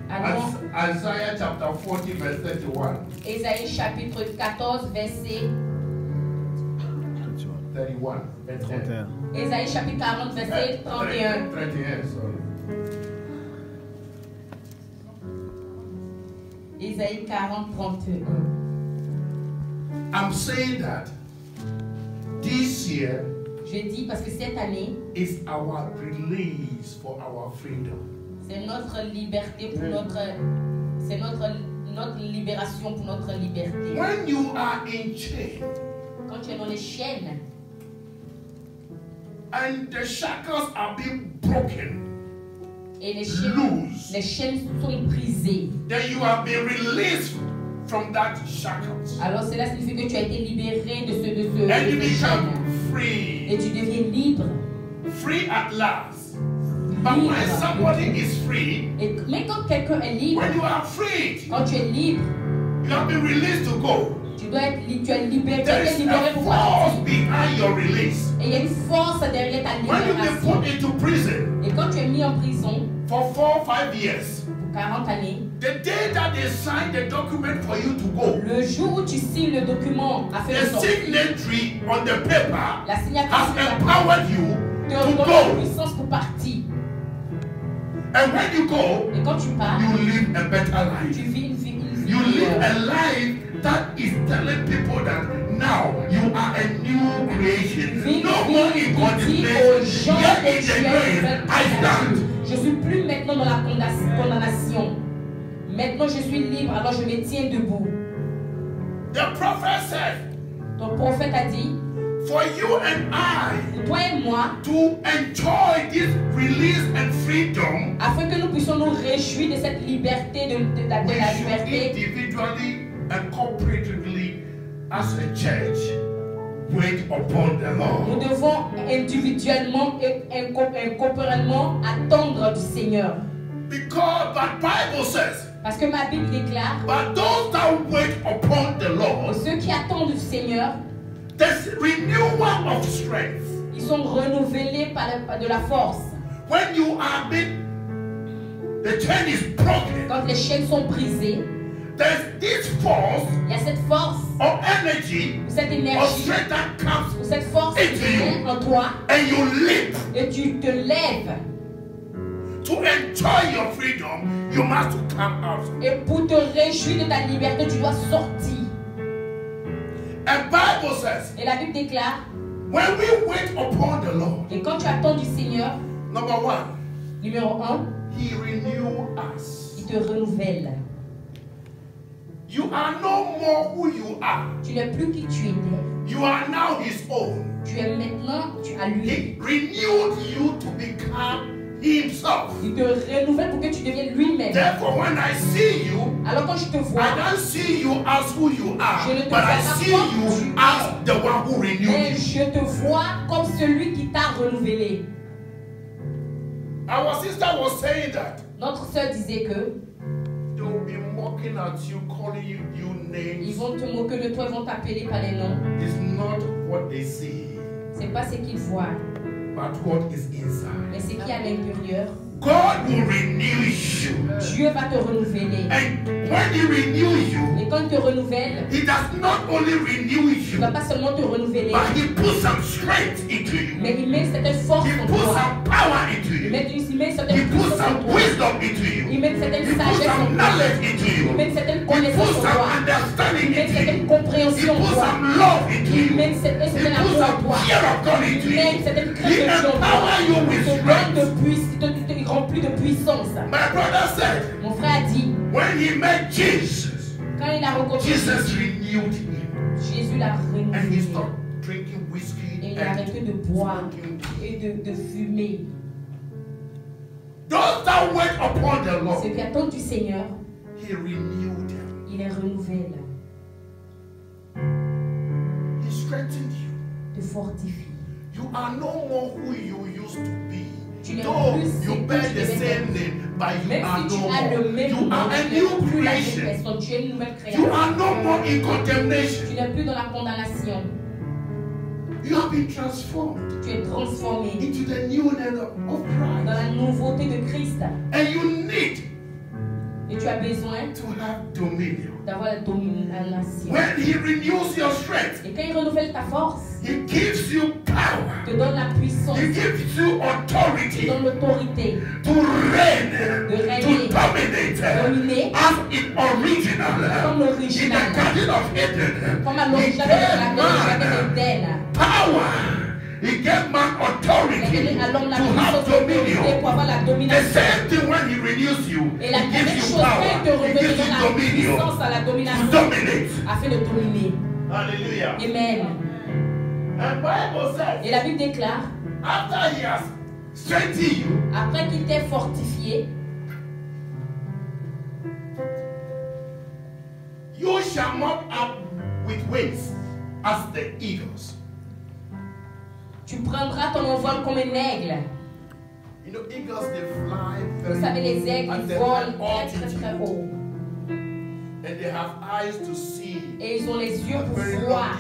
Speaker 2: Allons,
Speaker 3: Isaiah chapter 40, verse 31.
Speaker 2: Ésaïe chapitre 14, verset.
Speaker 3: 31.
Speaker 5: 31.
Speaker 2: Ésaïe chapitre 40, verset 31.
Speaker 3: 31, sorry.
Speaker 2: Ésaïe 40, 31.
Speaker 3: I'm saying that this year
Speaker 2: Je dis parce que cette année,
Speaker 3: is our release for our freedom.
Speaker 2: c'est notre liberté pour notre. C'est notre libération pour notre liberté.
Speaker 3: When you are in chain
Speaker 2: Quand tu es dans les chaînes
Speaker 3: and the shackles are being broken,
Speaker 2: et les
Speaker 3: loose,
Speaker 2: chaînes sont brisées,
Speaker 3: then you have been released from that shackles.
Speaker 2: alors cela signifie que tu as été libéré de
Speaker 3: And you
Speaker 2: ces
Speaker 3: become
Speaker 2: chaînes.
Speaker 3: free.
Speaker 2: Et tu deviens libre.
Speaker 3: Free at last. But when somebody is free,
Speaker 2: Mais quand quelqu'un est libre,
Speaker 3: when you are freed,
Speaker 2: quand tu es libre,
Speaker 3: you have been released to go.
Speaker 2: tu es libéré, tu
Speaker 3: There
Speaker 2: es
Speaker 3: is
Speaker 2: libéré
Speaker 3: a
Speaker 2: pour
Speaker 3: force
Speaker 2: partir.
Speaker 3: behind your release.
Speaker 2: Et il y a une force derrière ta
Speaker 3: When you've been
Speaker 2: libération.
Speaker 3: put into prison
Speaker 2: Et quand tu es mis en prison
Speaker 3: for 4 or 5 years,
Speaker 2: pour 40 années,
Speaker 3: the day that they sign the document for you to go,
Speaker 2: le jour où tu signes le document afin de
Speaker 3: the
Speaker 2: sortir,
Speaker 3: signatory on the paper
Speaker 2: la signature
Speaker 3: has
Speaker 2: sur la
Speaker 3: empowered you
Speaker 2: te
Speaker 3: to
Speaker 2: donne la
Speaker 3: go.
Speaker 2: puissance pour partir.
Speaker 3: And when you go,
Speaker 2: Et quand tu pars,
Speaker 3: you live a better
Speaker 2: tu
Speaker 3: life.
Speaker 2: vis une vie
Speaker 3: You live
Speaker 2: meilleure.
Speaker 3: a life that is telling people that now you are a new creation.
Speaker 2: Vis
Speaker 3: No
Speaker 2: une
Speaker 3: more
Speaker 2: vie
Speaker 3: in
Speaker 2: qui dit aux
Speaker 3: condemnation.
Speaker 2: gens
Speaker 3: Yet
Speaker 2: que
Speaker 3: in
Speaker 2: tu
Speaker 3: the
Speaker 2: es une
Speaker 3: grave,
Speaker 2: nouvelle
Speaker 3: I stand.
Speaker 2: créature. Je suis plus maintenant dans la condamnation. Maintenant je suis libre, alors je me tiens debout.
Speaker 3: The prophet said,
Speaker 2: Ton prophète a dit,
Speaker 3: for you and I
Speaker 2: toi et moi,
Speaker 3: to enjoy this release and freedom,
Speaker 2: afin que nous puissions nous réjouir de cette liberté, de la
Speaker 3: we should
Speaker 2: liberté,
Speaker 3: individually and corporatively as a church wait upon the
Speaker 2: nous
Speaker 3: Lord.
Speaker 2: devons individuellement et corporellement attendre du Seigneur.
Speaker 3: Because the Bible says,
Speaker 2: Parce que ma Bible déclare,
Speaker 3: but those that wait upon the Lord,
Speaker 2: ceux qui attendent du Seigneur,
Speaker 3: there's renewal of strength.
Speaker 2: ils sont renouvelés par de la force.
Speaker 3: When you are been, the chain is broken.
Speaker 2: Quand les chaînes sont brisées,
Speaker 3: There's this force
Speaker 2: il y a cette force,
Speaker 3: or energy
Speaker 2: cette
Speaker 3: or
Speaker 2: énergie,
Speaker 3: strength that comes
Speaker 2: cette force qui vient en toi
Speaker 3: and you live.
Speaker 2: et tu te lèves.
Speaker 3: To enjoy your freedom, you must come out.
Speaker 2: Et pour te réjouir de ta liberté, tu dois sortir.
Speaker 3: And Bible says,
Speaker 2: Et la Bible déclare,
Speaker 3: when we wait upon the Lord,
Speaker 2: et quand tu attends du Seigneur,
Speaker 3: number one,
Speaker 2: numéro 1,
Speaker 3: He renew us.
Speaker 2: il te renouvelle.
Speaker 3: You are no more who you are.
Speaker 2: Tu n'es plus qui tu étais.
Speaker 3: You are now His own.
Speaker 2: Tu es maintenant, tu as lui.
Speaker 3: He renewed you to become Himself.
Speaker 2: Il te renouvelle pour que tu deviennes lui-même.
Speaker 3: Therefore, when I see you,
Speaker 2: Alors quand je te
Speaker 3: I
Speaker 2: vois,
Speaker 3: don't see you as who you are,
Speaker 2: Je ne te
Speaker 3: but I
Speaker 2: vois pas
Speaker 3: see
Speaker 2: comme
Speaker 3: you
Speaker 2: tu es.
Speaker 3: as the one who renewed
Speaker 2: mais
Speaker 3: you.
Speaker 2: je te vois comme celui qui t'a renouvelé.
Speaker 3: Our sister was saying that
Speaker 2: Notre sœur disait que
Speaker 3: they will be mocking at you, calling you
Speaker 2: ils
Speaker 3: names.
Speaker 2: vont te moquer de toi, ils vont t'appeler par les noms.
Speaker 3: It's not what they see,
Speaker 2: C'est pas ce qu'ils voient,
Speaker 3: but what is inside.
Speaker 2: mais ce qui est à l'intérieur.
Speaker 3: God will renew you.
Speaker 2: Dieu va te renouveler.
Speaker 3: And when He renews you,
Speaker 2: Et quand il te renouvelle,
Speaker 3: He does not only renew
Speaker 2: il ne va
Speaker 3: you,
Speaker 2: pas seulement te renouveler,
Speaker 3: but He puts some strength into you.
Speaker 2: mais il met cette force
Speaker 3: He
Speaker 2: en
Speaker 3: puts
Speaker 2: toi.
Speaker 3: some power into
Speaker 2: Il
Speaker 3: you.
Speaker 2: met
Speaker 3: He
Speaker 2: certaine
Speaker 3: puts
Speaker 2: puissance en
Speaker 3: some
Speaker 2: toi.
Speaker 3: wisdom into
Speaker 2: Il
Speaker 3: you.
Speaker 2: met une certaine
Speaker 3: He puts
Speaker 2: sagesse en
Speaker 3: some
Speaker 2: toi.
Speaker 3: knowledge into
Speaker 2: Il met
Speaker 3: you.
Speaker 2: une certaine
Speaker 3: He
Speaker 2: connaissance
Speaker 3: puts
Speaker 2: en
Speaker 3: some
Speaker 2: toi.
Speaker 3: understanding
Speaker 2: Il met une
Speaker 3: into
Speaker 2: certaine
Speaker 3: you. He
Speaker 2: compréhension en
Speaker 3: puts
Speaker 2: toi.
Speaker 3: some love into
Speaker 2: Il
Speaker 3: you.
Speaker 2: met une certaine
Speaker 3: He puts
Speaker 2: amour en
Speaker 3: some
Speaker 2: toi.
Speaker 3: fear of God into
Speaker 2: Il met une
Speaker 3: you.
Speaker 2: certaine
Speaker 3: He
Speaker 2: crainte en toi.
Speaker 3: empower you
Speaker 2: Il
Speaker 3: with
Speaker 2: te donne de
Speaker 3: strength.
Speaker 2: puissance, il te remplit de puissance.
Speaker 3: My brother said,
Speaker 2: Mon frère a dit,
Speaker 3: when he met Jesus,
Speaker 2: quand il a rencontré
Speaker 3: Jesus renewed him.
Speaker 2: Jésus l'a
Speaker 3: And he
Speaker 2: renouvelé.
Speaker 3: stopped drinking whiskey
Speaker 2: Et il a arrêté de boire
Speaker 3: smoking.
Speaker 2: et de fumer.
Speaker 3: Those that wait upon the Lord,
Speaker 2: Ceux qui attendent du Seigneur,
Speaker 3: He renewed them.
Speaker 2: il les renouvelle,
Speaker 3: He strengthened you.
Speaker 2: te fortifie.
Speaker 3: You are no more who you used to be.
Speaker 2: Tu n'es
Speaker 3: Though
Speaker 2: plus ce
Speaker 3: you
Speaker 2: que
Speaker 3: bear
Speaker 2: tu
Speaker 3: the
Speaker 2: devais
Speaker 3: same
Speaker 2: être.
Speaker 3: name, but you
Speaker 2: Même
Speaker 3: are
Speaker 2: si tu
Speaker 3: no
Speaker 2: as le
Speaker 3: more.
Speaker 2: même
Speaker 3: You
Speaker 2: nom,
Speaker 3: are a
Speaker 2: tu n'es
Speaker 3: new
Speaker 2: plus la même
Speaker 3: creation.
Speaker 2: personne, tu es une nouvelle
Speaker 3: You
Speaker 2: créature.
Speaker 3: are no more in
Speaker 2: Tu
Speaker 3: condemnation.
Speaker 2: n'es plus dans la condamnation.
Speaker 3: You have been transformed
Speaker 2: Tu es transformé
Speaker 3: into the newness of
Speaker 2: dans
Speaker 3: Christ.
Speaker 2: la nouveauté de Christ.
Speaker 3: And you need
Speaker 2: Et tu as besoin
Speaker 3: to have dominion.
Speaker 2: d'avoir la domination.
Speaker 3: When He renews your strength,
Speaker 2: Et quand il renouvelle ta force,
Speaker 3: He gives you power.
Speaker 2: il te donne la puissance,
Speaker 3: He gives you
Speaker 2: il te
Speaker 3: authority
Speaker 2: donne l'autorité
Speaker 3: to reign,
Speaker 2: de
Speaker 3: to
Speaker 2: régner,
Speaker 3: dominate,
Speaker 2: dominer,
Speaker 3: as in original,
Speaker 2: comme
Speaker 3: in the
Speaker 2: l'original,
Speaker 3: Garden of Eden.
Speaker 2: comme à
Speaker 3: He
Speaker 2: l'original
Speaker 3: gave
Speaker 2: de la Jardin
Speaker 3: man
Speaker 2: d'Éden.
Speaker 3: power. He gave man
Speaker 2: Il a
Speaker 3: authority
Speaker 2: donné à l'homme la
Speaker 3: to have
Speaker 2: puissance et l'autorité
Speaker 3: dominion.
Speaker 2: pour avoir la
Speaker 3: The
Speaker 2: domination.
Speaker 3: same thing when He renews you,
Speaker 2: Et la
Speaker 3: He
Speaker 2: même
Speaker 3: gives
Speaker 2: chose,
Speaker 3: you
Speaker 2: quand
Speaker 3: power,
Speaker 2: il te
Speaker 3: He
Speaker 2: renouvelle, il
Speaker 3: gives
Speaker 2: donne
Speaker 3: you
Speaker 2: la
Speaker 3: dominion
Speaker 2: puissance à la
Speaker 3: to
Speaker 2: domination
Speaker 3: dominate.
Speaker 2: afin de dominer.
Speaker 3: Hallelujah.
Speaker 2: Amen.
Speaker 3: And Bible says,
Speaker 2: Et la Bible déclare,
Speaker 3: after He has strengthened you,
Speaker 2: après qu'il t'ait fortifié,
Speaker 3: you shall mount up with wings as the eagles.
Speaker 2: tu prendras ton envol comme un aigle.
Speaker 3: You know, eagles they fly
Speaker 2: Vous savez, les aigles,
Speaker 3: at
Speaker 2: ils
Speaker 3: the
Speaker 2: volent
Speaker 3: high
Speaker 2: très très
Speaker 3: altitude.
Speaker 2: très haut.
Speaker 3: And they have eyes to see.
Speaker 2: Et ils ont les yeux pour voir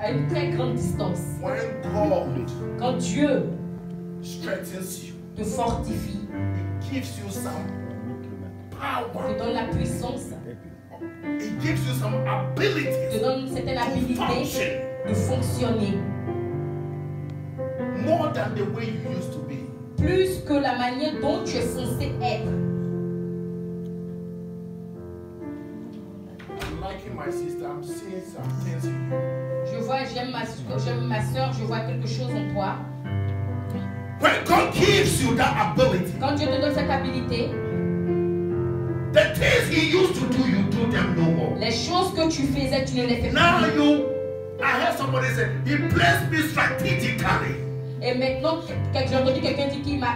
Speaker 2: à une très grande distance.
Speaker 3: When God
Speaker 2: Quand Dieu
Speaker 3: strengthens you,
Speaker 2: te fortifie,
Speaker 3: He gives you some power.
Speaker 2: te donne la puissance,
Speaker 3: He gives you some
Speaker 2: te
Speaker 3: abilities
Speaker 2: donne une certaine
Speaker 3: to
Speaker 2: habilité
Speaker 3: function
Speaker 2: de fonctionner.
Speaker 3: more than the way you used to be.
Speaker 2: Plus que la manière dont tu es censé être.
Speaker 3: I'm liking my sister. I'm seeing some things in you.
Speaker 2: Je vois, j'aime ma soeur, je vois quelque chose en toi.
Speaker 3: When God gives you that ability,
Speaker 2: Quand Dieu te donne cette habilité,
Speaker 3: The things he used to do, you do them no more.
Speaker 2: Les choses que tu faisais, tu ne les fais
Speaker 3: Now
Speaker 2: plus.
Speaker 3: I heard somebody say, he placed me strategically.
Speaker 2: Et maintenant, j'ai entendu quelqu'un dire qu'il m'a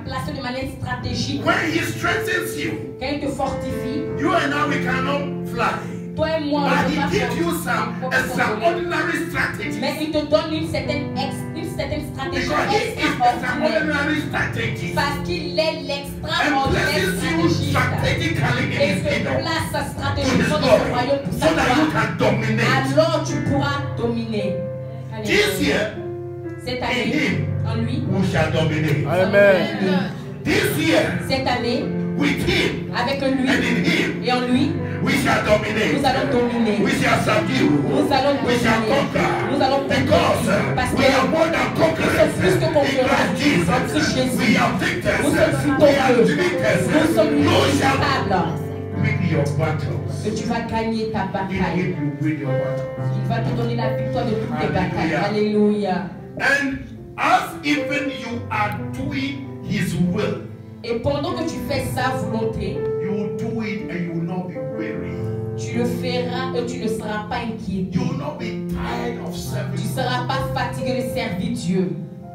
Speaker 2: placé de manière stratégique.
Speaker 3: When he strengthens you,
Speaker 2: Quand il te fortifie,
Speaker 3: you and I, we cannot fly.
Speaker 2: toi et moi,
Speaker 3: But
Speaker 2: on ne
Speaker 3: he
Speaker 2: peut pas
Speaker 3: gives you
Speaker 2: faire.
Speaker 3: some extraordinary strategies.
Speaker 2: Mais il te donne une certaine stratégie
Speaker 3: Because he is
Speaker 2: extraordinaire.
Speaker 3: extraordinary strategies.
Speaker 2: Parce qu'il est
Speaker 3: And
Speaker 2: l'extraordinaire
Speaker 3: places you
Speaker 2: stratégiste.
Speaker 3: strategically in
Speaker 2: Et
Speaker 3: his
Speaker 2: te
Speaker 3: kingdom.
Speaker 2: place
Speaker 3: To
Speaker 2: stratégiquement
Speaker 3: his
Speaker 2: dans son
Speaker 3: glory.
Speaker 2: royaume pour
Speaker 3: So
Speaker 2: sa
Speaker 3: that you
Speaker 2: gloire.
Speaker 3: can dominate.
Speaker 2: Alors tu pourras dominer.
Speaker 3: This year,
Speaker 2: Cette
Speaker 3: in
Speaker 2: année,
Speaker 3: him,
Speaker 2: en lui,
Speaker 3: we shall dominate.
Speaker 4: Amen.
Speaker 3: This year,
Speaker 2: cette année,
Speaker 3: with him
Speaker 2: avec lui
Speaker 3: and in him,
Speaker 2: et en lui,
Speaker 3: we shall dominate.
Speaker 2: nous allons dominer.
Speaker 3: We shall subdue.
Speaker 2: Nous allons
Speaker 3: We shall
Speaker 2: dominer.
Speaker 3: conquer.
Speaker 2: Nous allons
Speaker 3: Because
Speaker 2: Parce
Speaker 3: we are
Speaker 2: que
Speaker 3: more than conquerors.
Speaker 2: plus que
Speaker 3: In
Speaker 2: conquérants.
Speaker 3: Christ Jesus.
Speaker 2: En Christ Jésus.
Speaker 3: We are victors.
Speaker 2: Nous sommes
Speaker 3: We are
Speaker 2: victorieux.
Speaker 3: victors.
Speaker 2: Nous sommes
Speaker 3: You shall
Speaker 2: incapables.
Speaker 3: win your battles.
Speaker 2: Que tu vas gagner ta
Speaker 3: In
Speaker 2: bataille.
Speaker 3: him you win your battles.
Speaker 2: Il va te donner la victoire de toutes tes batailles.
Speaker 3: Alléluia.
Speaker 2: Alléluia.
Speaker 3: And as even you are doing his will,
Speaker 2: Et pendant que tu fais sa volonté,
Speaker 3: you will do it and you will not be weary.
Speaker 2: tu le feras et tu ne seras pas inquiété.
Speaker 3: You will not be tired of
Speaker 2: Tu
Speaker 3: serving.
Speaker 2: ne seras pas fatigué de servir Dieu.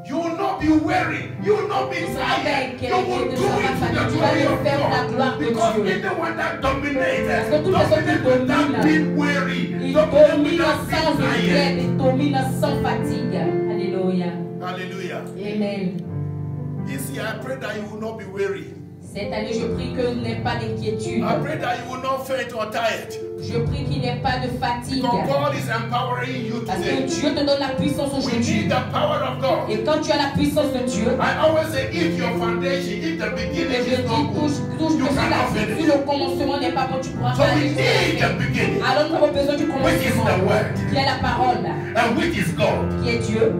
Speaker 3: You will not be weary. You will not be
Speaker 2: Tu ne seras pas
Speaker 3: tired.
Speaker 2: inquiet.
Speaker 3: You will
Speaker 2: Tu
Speaker 3: do
Speaker 2: ne seras
Speaker 3: it
Speaker 2: pas
Speaker 3: to the
Speaker 2: fatigué. Tu vas
Speaker 3: glory
Speaker 2: le
Speaker 3: of
Speaker 2: faire pour la gloire
Speaker 3: God.
Speaker 2: de
Speaker 3: Because
Speaker 2: Dieu.
Speaker 3: anyone that dominates,
Speaker 2: Parce que toute personne qui
Speaker 3: dominates without
Speaker 2: domine,
Speaker 3: being weary,
Speaker 2: il
Speaker 3: dominates
Speaker 2: domine
Speaker 3: without
Speaker 2: sans
Speaker 3: being
Speaker 2: inquiète
Speaker 3: tired.
Speaker 2: et domine sans fatigue. Alléluia.
Speaker 3: Hallelujah.
Speaker 2: Amen.
Speaker 3: This year I pray that you will not be weary.
Speaker 2: Cette année, je prie que n'ait pas d'inquiétude.
Speaker 3: I pray that you will not faint or tired.
Speaker 2: Je prie qu'il n'y ait pas de fatigue.
Speaker 3: Because God is empowering you
Speaker 2: Parce que
Speaker 3: today.
Speaker 2: Dieu te donne la puissance
Speaker 3: We
Speaker 2: aujourd'hui.
Speaker 3: need the power of God.
Speaker 2: Et quand tu as la puissance de Dieu,
Speaker 3: I always say, if your foundation, if the
Speaker 2: et
Speaker 3: beginning
Speaker 2: je
Speaker 3: is
Speaker 2: dis
Speaker 3: not
Speaker 2: touche,
Speaker 3: good, you
Speaker 2: que
Speaker 3: cannot
Speaker 2: si
Speaker 3: finish.
Speaker 2: le commencement n'est pas bon, tu pourras
Speaker 3: So
Speaker 2: pas
Speaker 3: we
Speaker 2: aller jusqu'à la
Speaker 3: need
Speaker 2: fin.
Speaker 3: the beginning,
Speaker 2: Alors nous avons besoin du
Speaker 3: which is
Speaker 2: commencement,
Speaker 3: the word,
Speaker 2: qui est la parole,
Speaker 3: and which is God.
Speaker 2: qui est Dieu.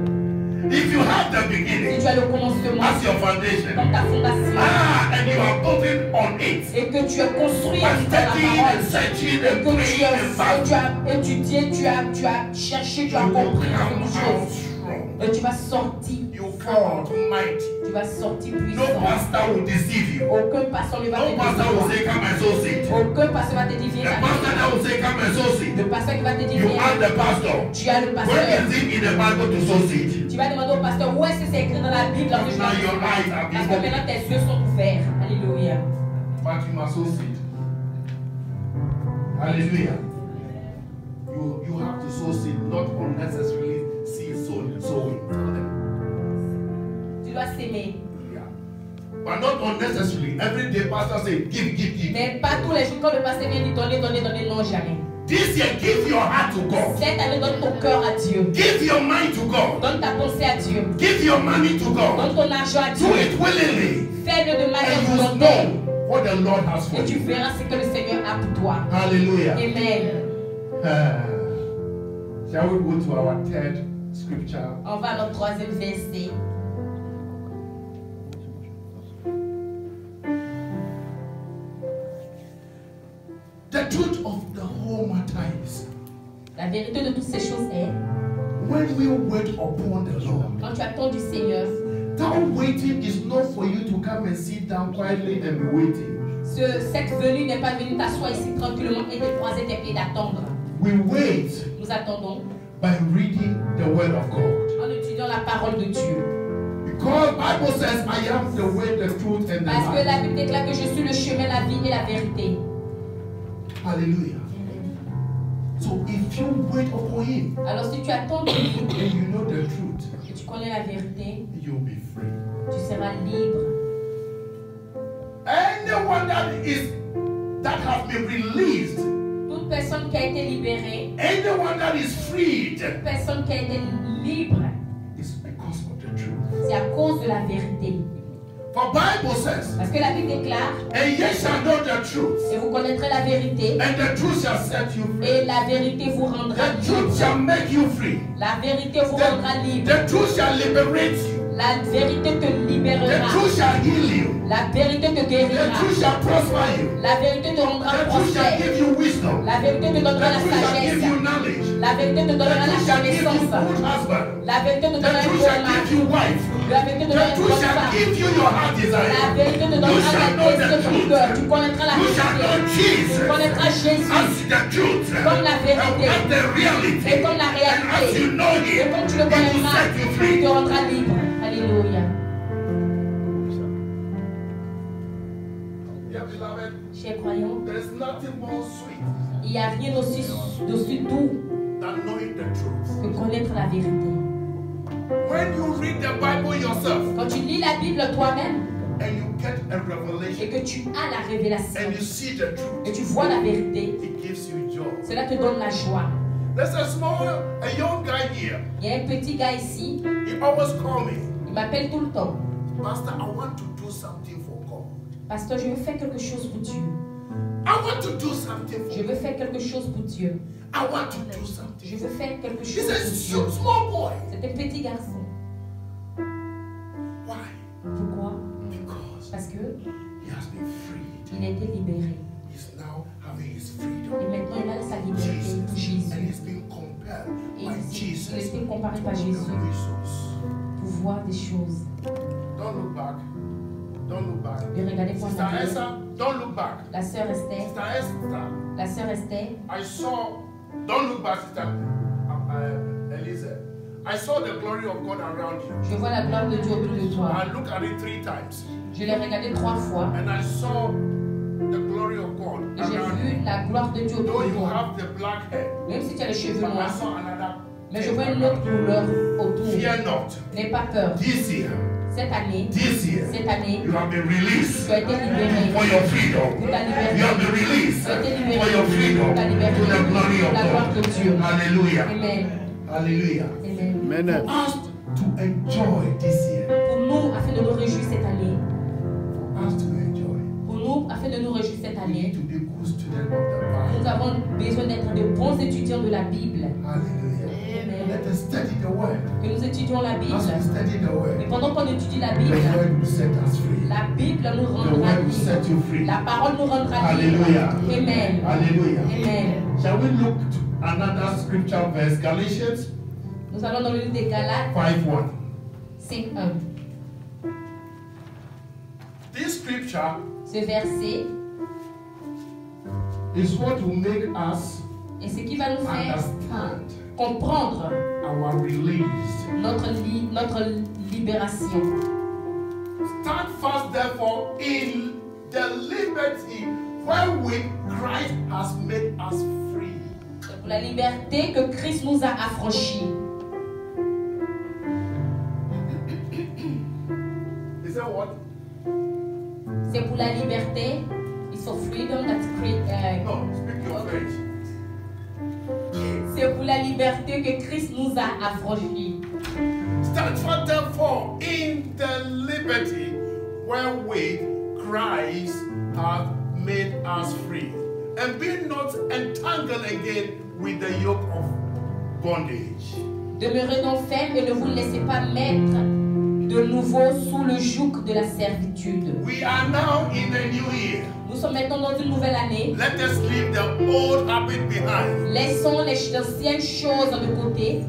Speaker 3: If you have the
Speaker 2: Si
Speaker 3: beginning
Speaker 2: tu as le commencement
Speaker 3: as your foundation,
Speaker 2: comme ta fondation,
Speaker 3: and you are building on it,
Speaker 2: et que tu as construit
Speaker 3: by
Speaker 2: dans la
Speaker 3: studying
Speaker 2: parole,
Speaker 3: and searching
Speaker 2: et
Speaker 3: and
Speaker 2: que
Speaker 3: praying and
Speaker 2: tu
Speaker 3: fasting,
Speaker 2: as étudié, tu as cherché, tu as
Speaker 3: you will
Speaker 2: compris
Speaker 3: come
Speaker 2: beaucoup de
Speaker 3: out
Speaker 2: choses,
Speaker 3: strong.
Speaker 2: et tu vas sortir
Speaker 3: You come out
Speaker 2: fort,
Speaker 3: mighty.
Speaker 2: tu vas sortir
Speaker 3: No
Speaker 2: puissant.
Speaker 3: pastor will deceive you.
Speaker 2: Aucun pasteur ne va
Speaker 3: No
Speaker 2: te
Speaker 3: pastor will
Speaker 2: dévier.
Speaker 3: say, come and sow seed.
Speaker 2: Aucun pasteur va te dévier.
Speaker 3: The pastor that will say, come and sow seed.
Speaker 2: Le pasteur qui va te
Speaker 3: You
Speaker 2: dévier,
Speaker 3: ask the pastor,
Speaker 2: tu as le
Speaker 3: where
Speaker 2: pasteur.
Speaker 3: is it in the Bible to sow seed?
Speaker 2: Tu vas demander au pasteur où est-ce que c'est écrit dans la Bible. Dans
Speaker 3: Now your eyes are
Speaker 2: Parce que
Speaker 3: being
Speaker 2: maintenant tes yeux sont ouverts. Alléluia.
Speaker 3: but you must sow seed. Hallelujah. You have to sow seed, not unnecessarily seed sowing.
Speaker 2: Tu dois s'aimer.
Speaker 3: Yeah. But not unnecessarily. Every day pastor say, give.
Speaker 2: Mais pas tous les jours quand le pasteur vient dire donner, non jamais.
Speaker 3: This year, give your heart to God.
Speaker 2: Cette année, donne ton cœur à Dieu.
Speaker 3: Give your mind to God.
Speaker 2: Donne ta pensée à Dieu.
Speaker 3: Give your money to God.
Speaker 2: Donne ton argent à Dieu.
Speaker 3: Do it willingly.
Speaker 2: Fais-le de manière
Speaker 3: And you
Speaker 2: volontaire.
Speaker 3: know what the Lord has for
Speaker 2: Et tu
Speaker 3: you.
Speaker 2: verras ce que le Seigneur a pour toi.
Speaker 3: Hallelujah.
Speaker 2: Amen.
Speaker 3: Shall we go to our third scripture?
Speaker 2: On va à notre troisième verset.
Speaker 3: The truth of the whole matter is,
Speaker 2: La vérité de toutes ces choses est,
Speaker 3: when we wait upon the Lord,
Speaker 2: quand tu attends du Seigneur,
Speaker 3: that waiting is not for you to come and sit down quietly and be waiting.
Speaker 2: cette venue n'est pas venue t'asseoir ici tranquillement et te croiser tes pieds d'attendre.
Speaker 3: We wait
Speaker 2: Nous attendons
Speaker 3: by reading the word of God.
Speaker 2: en étudiant la parole de Dieu.
Speaker 3: Because Bible says, I am the way, the truth, and the
Speaker 2: Parce que
Speaker 3: life.
Speaker 2: la Bible déclare que je suis le chemin, la vie et la vérité.
Speaker 3: Hallelujah. So if you wait upon him
Speaker 2: Alors si tu attends de lui
Speaker 3: and you know the truth,
Speaker 2: et tu connais la vérité,
Speaker 3: you'll be free.
Speaker 2: tu seras libre.
Speaker 3: Anyone that has been released,
Speaker 2: Toute personne qui a été libérée,
Speaker 3: anyone that is freed,
Speaker 2: toute personne qui a été libre,
Speaker 3: is because of the truth.
Speaker 2: c'est à cause de la vérité.
Speaker 3: For Bible says,
Speaker 2: Parce que la Bible déclare,
Speaker 3: and ye shall know the truth,
Speaker 2: et vous connaîtrez la vérité,
Speaker 3: and the truth shall set you free.
Speaker 2: et la vérité vous rendra
Speaker 3: The truth
Speaker 2: libre.
Speaker 3: shall make you free.
Speaker 2: La vérité vous rendra libre.
Speaker 3: The truth shall liberate you.
Speaker 2: La vérité te
Speaker 3: The
Speaker 2: libérera.
Speaker 3: truth shall heal you.
Speaker 2: La vérité te
Speaker 3: The
Speaker 2: guérira.
Speaker 3: truth shall prosper you.
Speaker 2: La vérité te rendra
Speaker 3: The truth shall
Speaker 2: prospère.
Speaker 3: give you wisdom.
Speaker 2: La vérité te
Speaker 3: The
Speaker 2: donnera la
Speaker 3: truth shall give
Speaker 2: sagesse.
Speaker 3: you knowledge. knowledge.
Speaker 2: La vérité te
Speaker 3: The
Speaker 2: donnera
Speaker 3: truth
Speaker 2: la
Speaker 3: shall give you
Speaker 2: connaissance.
Speaker 3: good husband.
Speaker 2: La vérité te
Speaker 3: The
Speaker 2: donnera un
Speaker 3: truth
Speaker 2: bon
Speaker 3: shall give you
Speaker 2: mari.
Speaker 3: wife.
Speaker 2: La vérité te
Speaker 3: The
Speaker 2: donnera une
Speaker 3: truth
Speaker 2: bonne
Speaker 3: shall
Speaker 2: femme.
Speaker 3: give you your heart
Speaker 2: La
Speaker 3: desire.
Speaker 2: vérité te
Speaker 3: You
Speaker 2: donnera
Speaker 3: shall
Speaker 2: la
Speaker 3: know the
Speaker 2: destinée de ton cœur. Tu
Speaker 3: truth.
Speaker 2: connaîtras la
Speaker 3: You shall know
Speaker 2: vérité.
Speaker 3: Jesus
Speaker 2: Tu connaîtras Jésus.
Speaker 3: as the truth.
Speaker 2: Comme la vérité.
Speaker 3: As the reality.
Speaker 2: Et comme la
Speaker 3: And as
Speaker 2: réalité.
Speaker 3: you know
Speaker 2: Et
Speaker 3: him,
Speaker 2: comme tu le
Speaker 3: he will
Speaker 2: connaîtras,
Speaker 3: set you
Speaker 2: il
Speaker 3: free.
Speaker 2: te rendra libre. Alléluia.
Speaker 3: Yeah, beloved,
Speaker 2: Chers croyants,
Speaker 3: there is nothing more sweet
Speaker 2: il n'y a rien d'aussi doux
Speaker 3: than knowing the truth.
Speaker 2: que connaître la vérité.
Speaker 3: When you read the Bible yourself
Speaker 2: Quand tu lis la Bible toi-même
Speaker 3: and you get a
Speaker 2: et
Speaker 3: revelation
Speaker 2: que tu as la révélation
Speaker 3: and you see the
Speaker 2: et
Speaker 3: truth,
Speaker 2: tu vois la vérité,
Speaker 3: it gives you joy.
Speaker 2: cela te donne la joie.
Speaker 3: There's a young guy here.
Speaker 2: Il y a un petit gars ici,
Speaker 3: He always call me,
Speaker 2: il m'appelle tout le temps.
Speaker 3: Pastor, I want to do something for God.
Speaker 2: Pasteur, je veux faire quelque chose pour Dieu.
Speaker 3: I want to do something
Speaker 2: Je
Speaker 3: for
Speaker 2: veux faire quelque chose pour Dieu.
Speaker 3: I want to do something.
Speaker 2: Je veux faire quelque
Speaker 3: He's
Speaker 2: chose
Speaker 3: a
Speaker 2: pour Dieu.
Speaker 3: small boy.
Speaker 2: C'est un petit garçon.
Speaker 3: Why?
Speaker 2: Pourquoi?
Speaker 3: Because
Speaker 2: Parce que
Speaker 3: he has been freed.
Speaker 2: il a été libéré.
Speaker 3: He's now having his
Speaker 2: Et
Speaker 3: freedom.
Speaker 2: maintenant, il a sa liberté pour
Speaker 3: Jesus. And
Speaker 2: Jésus.
Speaker 3: he's being compelled
Speaker 2: Et
Speaker 3: by
Speaker 2: il
Speaker 3: Jesus
Speaker 2: a été comparé
Speaker 3: to
Speaker 2: par
Speaker 3: know
Speaker 2: Jésus
Speaker 3: the resource.
Speaker 2: pour voir des choses.
Speaker 3: Don't look back. Don't look back.
Speaker 2: Et regardez pour
Speaker 3: Sister
Speaker 2: en
Speaker 3: Esther, don't look back.
Speaker 2: La sœur Esther,
Speaker 3: Sister Esther,
Speaker 2: la sœur Esther,
Speaker 3: I saw, don't look back, Sister Elisa. I saw the glory of God around you.
Speaker 2: je vois la gloire de Dieu autour de toi.
Speaker 3: I looked at it 3 times.
Speaker 2: Je l'ai regardé 3 fois
Speaker 3: And I saw the glory of God
Speaker 2: et j'ai
Speaker 3: around
Speaker 2: vu
Speaker 3: you.
Speaker 2: la gloire de Dieu autour
Speaker 3: Though
Speaker 2: de
Speaker 3: you
Speaker 2: toi.
Speaker 3: have the black hair,
Speaker 2: Même si tu as les cheveux
Speaker 3: but I
Speaker 2: noirs,
Speaker 3: saw another
Speaker 2: mais je
Speaker 3: thing
Speaker 2: vois une
Speaker 3: around
Speaker 2: autre
Speaker 3: you.
Speaker 2: couleur autour.
Speaker 3: Fear not.
Speaker 2: N'aie pas peur.
Speaker 3: This year,
Speaker 2: Cette année,
Speaker 3: you have been released
Speaker 2: tu as été libéré
Speaker 3: for your freedom.
Speaker 2: pour ta
Speaker 3: You
Speaker 2: liberté.
Speaker 3: have been released
Speaker 2: Tu as été
Speaker 3: for
Speaker 2: libéré
Speaker 3: your freedom
Speaker 2: pour ta liberté.
Speaker 3: to the glory of
Speaker 2: La gloire
Speaker 3: God.
Speaker 2: de Dieu.
Speaker 3: Hallelujah.
Speaker 2: Amen.
Speaker 3: Hallelujah.
Speaker 2: Amen.
Speaker 3: For us to enjoy this year.
Speaker 2: Pour nous, afin de nous réjouir cette année,
Speaker 3: For us to enjoy.
Speaker 2: pour nous, afin de nous réjouir cette
Speaker 3: We need
Speaker 2: année,
Speaker 3: to be good students of the
Speaker 2: nous
Speaker 3: Bible.
Speaker 2: avons besoin d'être de bons étudiants de la Bible.
Speaker 3: Hallelujah.
Speaker 2: Amen.
Speaker 3: Let us study the word.
Speaker 2: Que nous étudions la Bible.
Speaker 3: As we study the
Speaker 2: Et
Speaker 3: word,
Speaker 2: pendant qu'on étudie la
Speaker 3: the
Speaker 2: Bible,
Speaker 3: word will set us free.
Speaker 2: la Bible nous
Speaker 3: The
Speaker 2: rendra
Speaker 3: word will set
Speaker 2: libres.
Speaker 3: you free.
Speaker 2: La parole nous rendra
Speaker 3: Hallelujah.
Speaker 2: libres. Amen.
Speaker 3: Hallelujah.
Speaker 2: Amen.
Speaker 3: Shall we look to another scripture verse? Galatians
Speaker 2: Nous allons dans le livre des Galates
Speaker 3: 5:1.
Speaker 2: 5:1.
Speaker 3: This scripture
Speaker 2: Ce verset
Speaker 3: is what will make us
Speaker 2: est ce qui va nous faire
Speaker 3: understand
Speaker 2: comprendre
Speaker 3: our release.
Speaker 2: notre libération.
Speaker 3: Stand fast, therefore, in the liberty wherewith Christ has made us free.
Speaker 2: C'est pour la liberté que Christ nous a affranchis.
Speaker 3: Is that what?
Speaker 2: C'est pour la liberté. It's for freedom that Christ.
Speaker 3: No, speak your French.
Speaker 2: C'est pour la liberté que Christ nous a affranchis.
Speaker 3: Stand fast, therefore, in the liberty wherewith Christ hath made us free. And be not entangled again with the yoke of bondage.
Speaker 2: Demeurez donc fermes et ne vous laissez pas mettre de nouveau sous le joug de la servitude.
Speaker 3: We are now in a new year.
Speaker 2: Nous sommes maintenant dans une nouvelle année.
Speaker 3: Let us leave the old habit behind.
Speaker 2: Laissons les anciennes choses de côté.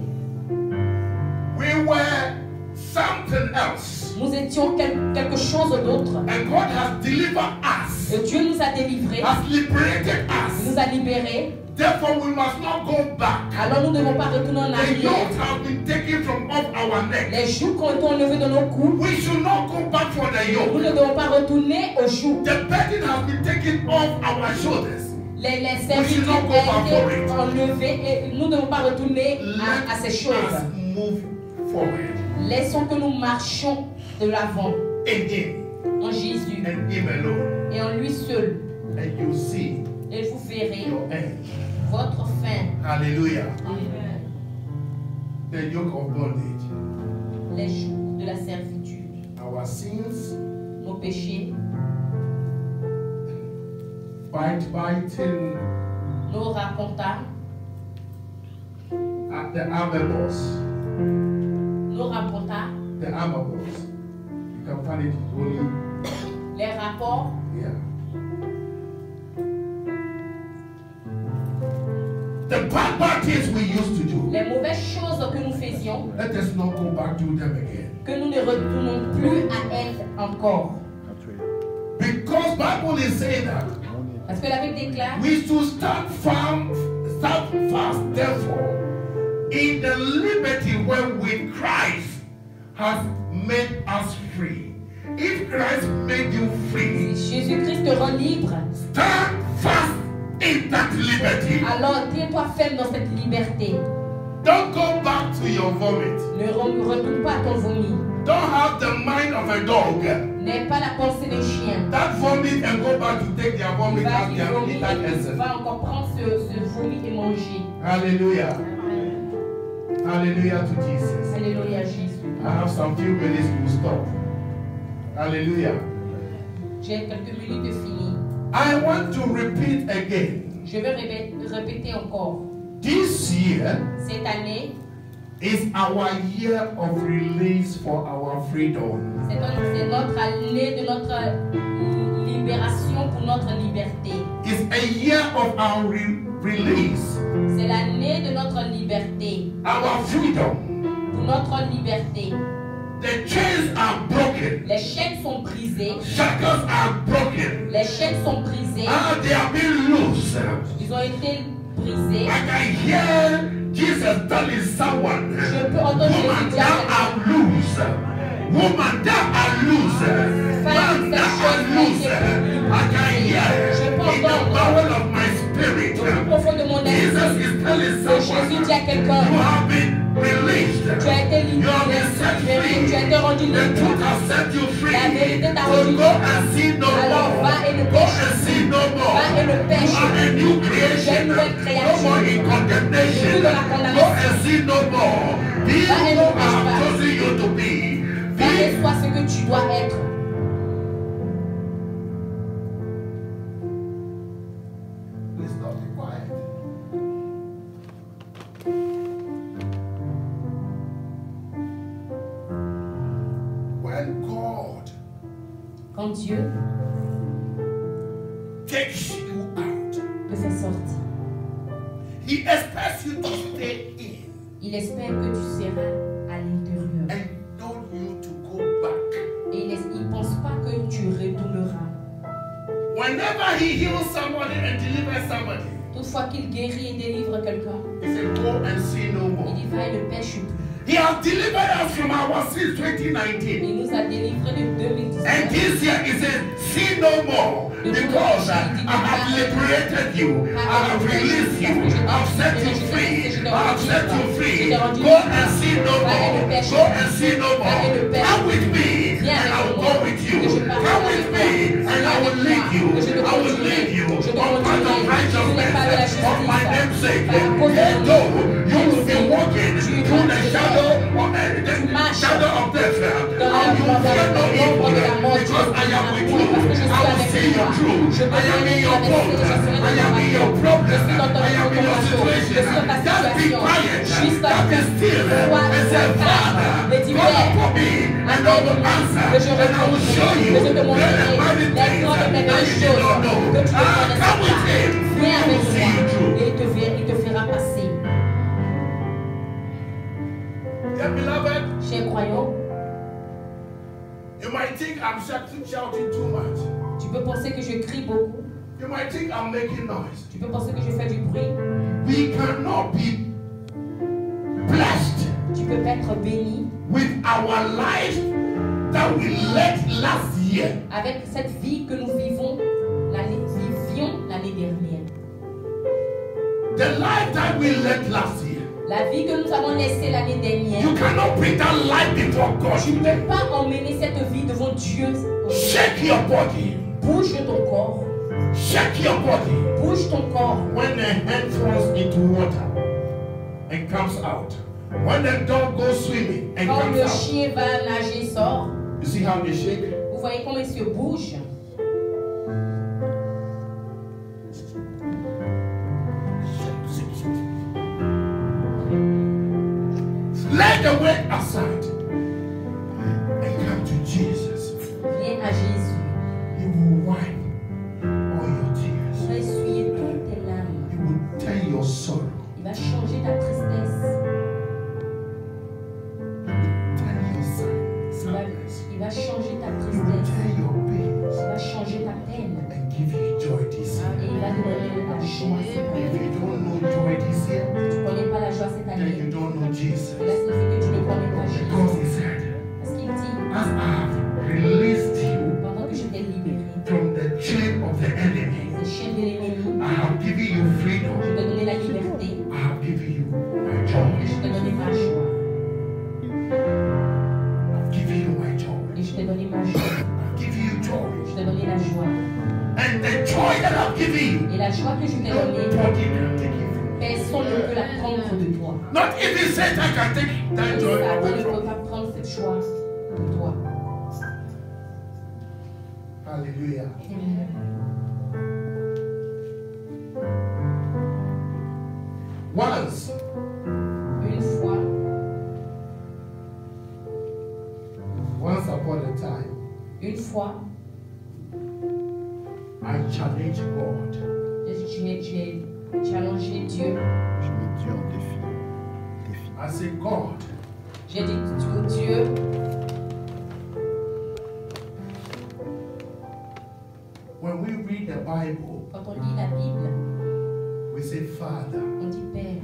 Speaker 3: We were something else.
Speaker 2: Nous étions quelque chose d'autre.
Speaker 3: And God has delivered us,
Speaker 2: Et Dieu nous a délivrés,
Speaker 3: has liberated
Speaker 2: il
Speaker 3: us.
Speaker 2: nous a libérés.
Speaker 3: Therefore, we must not go back.
Speaker 2: Alors nous ne devons pas retourner en
Speaker 3: The
Speaker 2: arrière.
Speaker 3: yoke has been taken from off our neck.
Speaker 2: Les jougs ont été enlevés de nos coups.
Speaker 3: We should not go back for the
Speaker 2: Nous
Speaker 3: yoke.
Speaker 2: ne devons pas retourner aux jougs.
Speaker 3: The burden has been taken off our shoulders.
Speaker 2: Les servitudes
Speaker 3: not go back for
Speaker 2: ont été
Speaker 3: it.
Speaker 2: enlevées et nous ne devons pas retourner
Speaker 3: Let
Speaker 2: à ces
Speaker 3: us
Speaker 2: choses.
Speaker 3: move forward
Speaker 2: Laissons que nous marchions de l'avant
Speaker 3: in Him
Speaker 2: en Jésus
Speaker 3: and Him alone.
Speaker 2: et en lui seul.
Speaker 3: And you see
Speaker 2: Et vous verrez
Speaker 3: your end.
Speaker 2: votre fin.
Speaker 3: Hallelujah.
Speaker 2: Amen.
Speaker 3: The yoke of bondage.
Speaker 2: Les jougs de la servitude,
Speaker 3: Our sins,
Speaker 2: nos péchés,
Speaker 3: biting
Speaker 2: nos racontats,
Speaker 3: at the amoebas.
Speaker 2: nos racontats,
Speaker 3: The amoebas. You can find it only
Speaker 2: les rapports,
Speaker 3: here. The bad things we used to do,
Speaker 2: les mauvaises choses que nous faisions,
Speaker 3: let us not go back to them again.
Speaker 2: que nous ne retournons plus à elles encore.
Speaker 3: Because Bible is saying that
Speaker 2: Parce que la Bible déclare,
Speaker 3: we should stand fast, therefore, in the liberty wherewith Christ has made us free. If Christ made you free,
Speaker 2: si Jésus-Christ te rend libre,
Speaker 3: stand fast in that liberty.
Speaker 2: alors tiens-toi ferme dans cette liberté.
Speaker 3: Don't go back to your vomit.
Speaker 2: Ne retourne pas à ton vomi.
Speaker 3: Don't have the mind of a dog.
Speaker 2: N'aie pas la pensée d'un chien.
Speaker 3: That vomit and go back to take their vomit
Speaker 2: Va,
Speaker 3: as
Speaker 2: il
Speaker 3: their
Speaker 2: vomit
Speaker 3: that
Speaker 2: et tu
Speaker 3: essence.
Speaker 2: vas encore prendre ce vomi et manger.
Speaker 3: Hallelujah. Hallelujah to Jesus.
Speaker 2: Alléluia Jésus.
Speaker 3: I have some few minutes to stop. Hallelujah.
Speaker 2: J'ai quelques minutes finies.
Speaker 3: I want to repeat again.
Speaker 2: Je vais répéter encore.
Speaker 3: This year
Speaker 2: Cette année,
Speaker 3: is our year of release for our freedom.
Speaker 2: c'est notre année de notre libération pour notre liberté.
Speaker 3: It's a year of our release,
Speaker 2: C'est l'année de notre liberté.
Speaker 3: our freedom.
Speaker 2: Pour notre liberté.
Speaker 3: The chains are broken.
Speaker 2: Les chaînes sont brisées.
Speaker 3: Shackles are broken.
Speaker 2: Les chaînes sont brisées.
Speaker 3: They have been loose.
Speaker 2: Ils ont été brisés.
Speaker 3: I can hear Jesus telling someone,
Speaker 2: Je peux entendre Jésus
Speaker 3: woman,
Speaker 2: dire
Speaker 3: thou art loose. Woman, thou art loose. Man, thou art loose. I can hear in the bowel of my spirit.
Speaker 2: Au plus profond de mon
Speaker 3: Jesus
Speaker 2: esprit,
Speaker 3: is telling
Speaker 2: que Jésus
Speaker 3: someone,
Speaker 2: dit à quelqu'un,
Speaker 3: you have been released.
Speaker 2: tu as été
Speaker 3: You have
Speaker 2: libéré,
Speaker 3: been set free.
Speaker 2: tu as été rendu
Speaker 3: The
Speaker 2: libre.
Speaker 3: truth has set you free.
Speaker 2: La vérité t'a
Speaker 3: So
Speaker 2: rendu
Speaker 3: go
Speaker 2: libre.
Speaker 3: and sin no
Speaker 2: Alors
Speaker 3: more.
Speaker 2: va et ne
Speaker 3: Go
Speaker 2: pêche.
Speaker 3: and sin no more.
Speaker 2: Va et ne pêche.
Speaker 3: You are a new
Speaker 2: Tu es
Speaker 3: creation.
Speaker 2: une nouvelle
Speaker 3: No
Speaker 2: création.
Speaker 3: more in condemnation.
Speaker 2: Plus de la
Speaker 3: Go
Speaker 2: condamnation.
Speaker 3: and sin no more. Be
Speaker 2: Va et
Speaker 3: who
Speaker 2: ne
Speaker 3: I
Speaker 2: pêche
Speaker 3: have
Speaker 2: pas.
Speaker 3: chosen you to be.
Speaker 2: Va et
Speaker 3: Be.
Speaker 2: sois ce que tu dois être.
Speaker 3: Please stop, be quiet. When God
Speaker 2: Quand Dieu
Speaker 3: takes you out,
Speaker 2: te fait sortir,
Speaker 3: He expects you to stay in
Speaker 2: il espère que tu seras à l'intérieur.
Speaker 3: and not you to go back.
Speaker 2: Et il ne pense pas que tu retourneras.
Speaker 3: Whenever He heals somebody and delivers somebody,
Speaker 2: Toutefois qu'il guérit et délivre quelqu'un,
Speaker 3: He said, go and sin no
Speaker 2: il
Speaker 3: more.
Speaker 2: dit va et ne pêche plus.
Speaker 3: He has delivered us from our sins 2019.
Speaker 2: Il nous a délivrés de
Speaker 3: And
Speaker 2: 2019.
Speaker 3: this year He said, sin no more. Because I have liberated you. I have released you. I have set you free. I have set you free. Go and sin no more. Go and sin no more. Come with me and I will go with you. Come with me and I will lead you. I will lead you on path of righteousness for my name's sake. Yet though you will be walking through the shadow of death, I will fear no evil because I am with you. I will see you through. I am in your boat. I am in your problem. I am in your situation. Just be quiet. Just be still and say, Father, call upon me and I will answer and I will show you great and mighty things that you do not know. Come with him.
Speaker 2: Viens
Speaker 3: I will
Speaker 2: avec
Speaker 3: see you
Speaker 2: moi
Speaker 3: through.
Speaker 2: et il te fera passer.
Speaker 3: Dear beloved,
Speaker 2: Chers croyants,
Speaker 3: you might think I'm shouting too much.
Speaker 2: tu peux penser que je crie beaucoup.
Speaker 3: You might think I'm making noise.
Speaker 2: Tu peux penser que je fais du bruit.
Speaker 3: We cannot be blessed
Speaker 2: Tu peux pas être béni
Speaker 3: with our life that we led last year.
Speaker 2: avec cette vie que nous vivions l'année dernière.
Speaker 3: The life that we led last year.
Speaker 2: La vie que nous avons laissée l'année dernière.
Speaker 3: You cannot bring that life before God
Speaker 2: Tu ne
Speaker 3: today.
Speaker 2: peux pas emmener cette vie devant Dieu.
Speaker 3: Shake your body.
Speaker 2: Bouge ton corps.
Speaker 3: Shake your body.
Speaker 2: Bouge ton corps.
Speaker 3: When the head falls into water and comes out. When the dog goes swimming and
Speaker 2: Quand
Speaker 3: comes
Speaker 2: le
Speaker 3: out.
Speaker 2: chien va nager, sort.
Speaker 3: You see how they shake?
Speaker 2: Vous voyez comment il se bouge.
Speaker 3: Let the weight aside and come to Jesus.
Speaker 2: Viens à Jésus.
Speaker 3: He will wipe all your
Speaker 2: Il
Speaker 3: tears.
Speaker 2: va essuyer toutes tes larmes.
Speaker 3: He will turn your sorrow
Speaker 2: Il va changer ta
Speaker 3: He will
Speaker 2: tristesse.
Speaker 3: turn your pain
Speaker 2: Il va changer ta peine.
Speaker 3: and give you joy this
Speaker 2: Et
Speaker 3: year.
Speaker 2: il va te donner de la joie cette
Speaker 3: If
Speaker 2: année.
Speaker 3: you don't know joy this year,
Speaker 2: Si tu ne connais pas la joie cette
Speaker 3: then you
Speaker 2: année,
Speaker 3: don't know Jesus.
Speaker 2: cela signifie que tu ne connais pas
Speaker 3: Because
Speaker 2: Jésus.
Speaker 3: he said,
Speaker 2: Parce qu'il dit,
Speaker 3: as I have released you
Speaker 2: pendant que je t'ai libéré
Speaker 3: from the chain of the enemy,
Speaker 2: des chaînes de l'ennemi,
Speaker 3: I have given you freedom.
Speaker 2: je t'ai donné la liberté
Speaker 3: I have given you my
Speaker 2: et
Speaker 3: joy.
Speaker 2: je t'ai donné ma joie.
Speaker 3: I've given you my joy.
Speaker 2: Et je t'ai donné ma joie.
Speaker 3: I've given you joy.
Speaker 2: Je t'ai donné la joie.
Speaker 3: And the joy that I've given you,
Speaker 2: Et la joie que je t'ai donnée,
Speaker 3: nobody can take it from you.
Speaker 2: personne ne peut la prendre de toi.
Speaker 3: Not even Satan can take that joy
Speaker 2: Satan
Speaker 3: away
Speaker 2: ne
Speaker 3: from
Speaker 2: peut
Speaker 3: you.
Speaker 2: pas prendre cette joie de toi.
Speaker 3: Hallelujah.
Speaker 2: Amen.
Speaker 3: Once,
Speaker 2: Une fois,
Speaker 3: once upon a time,
Speaker 2: une fois,
Speaker 3: I challenged God.
Speaker 2: j'ai challengé Dieu.
Speaker 4: Je mets Dieu en défi.
Speaker 3: I said, God,
Speaker 2: J'ai dit, Dieu,
Speaker 3: when we read the Bible,
Speaker 2: quand on lit la Bible,
Speaker 3: we say, Father,
Speaker 2: on dit Père,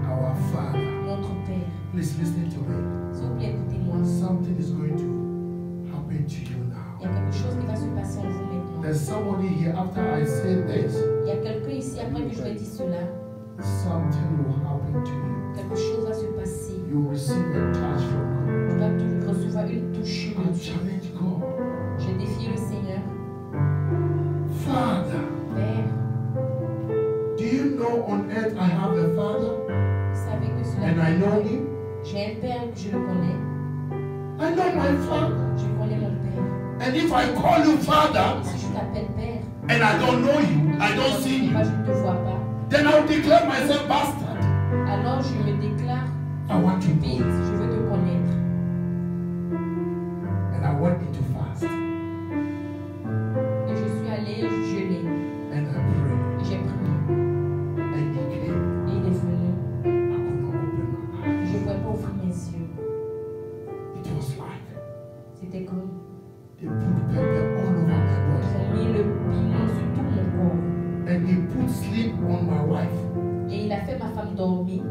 Speaker 3: our Father.
Speaker 2: notre Père.
Speaker 3: Please listen to me.
Speaker 2: S'il vous plaît, écoutez-moi.
Speaker 3: Something is going to happen to you
Speaker 2: Il y a
Speaker 3: now.
Speaker 2: quelque chose qui va se passer en vous maintenant.
Speaker 3: There's somebody here after I say this,
Speaker 2: Il y a quelqu'un ici, après que je lui ai dit cela,
Speaker 3: something will happen to you.
Speaker 2: quelque chose va se passer.
Speaker 3: You will receive a touch from God.
Speaker 2: Tu vas recevoir une touche de
Speaker 3: I
Speaker 2: Dieu.
Speaker 3: challenge God.
Speaker 2: J'ai défié le Seigneur.
Speaker 3: Father,
Speaker 2: Père,
Speaker 3: do you know on earth I have a father
Speaker 2: vous savez que sur la
Speaker 3: and I know
Speaker 2: terre,
Speaker 3: him?
Speaker 2: j'ai un Père que je le connais.
Speaker 3: I know my father.
Speaker 2: Je connais mon Père.
Speaker 3: And if I call you father
Speaker 2: Et si je t'appelle Père,
Speaker 3: and I don't know you, I don't see
Speaker 2: moi
Speaker 3: you,
Speaker 2: je ne te vois pas,
Speaker 3: then I'll declare myself bastard.
Speaker 2: alors je me déclare
Speaker 3: I want to
Speaker 2: stupide.
Speaker 3: be
Speaker 2: Je veux te connaître.
Speaker 3: and I went into fast
Speaker 2: Et je suis allé jeûner.
Speaker 3: and I prayed
Speaker 2: Et j'ai prié.
Speaker 3: and he came.
Speaker 2: Et il est venu.
Speaker 3: I could not open my eyes.
Speaker 2: Je ne pouvais pas ouvrir mes yeux.
Speaker 3: It was like
Speaker 2: C'était comme
Speaker 3: they put pepper all over my
Speaker 2: ils
Speaker 3: body
Speaker 2: ont mis le piment sur tout mon corps.
Speaker 3: and he put sleep on my wife.
Speaker 2: Et il a fait ma femme dormir.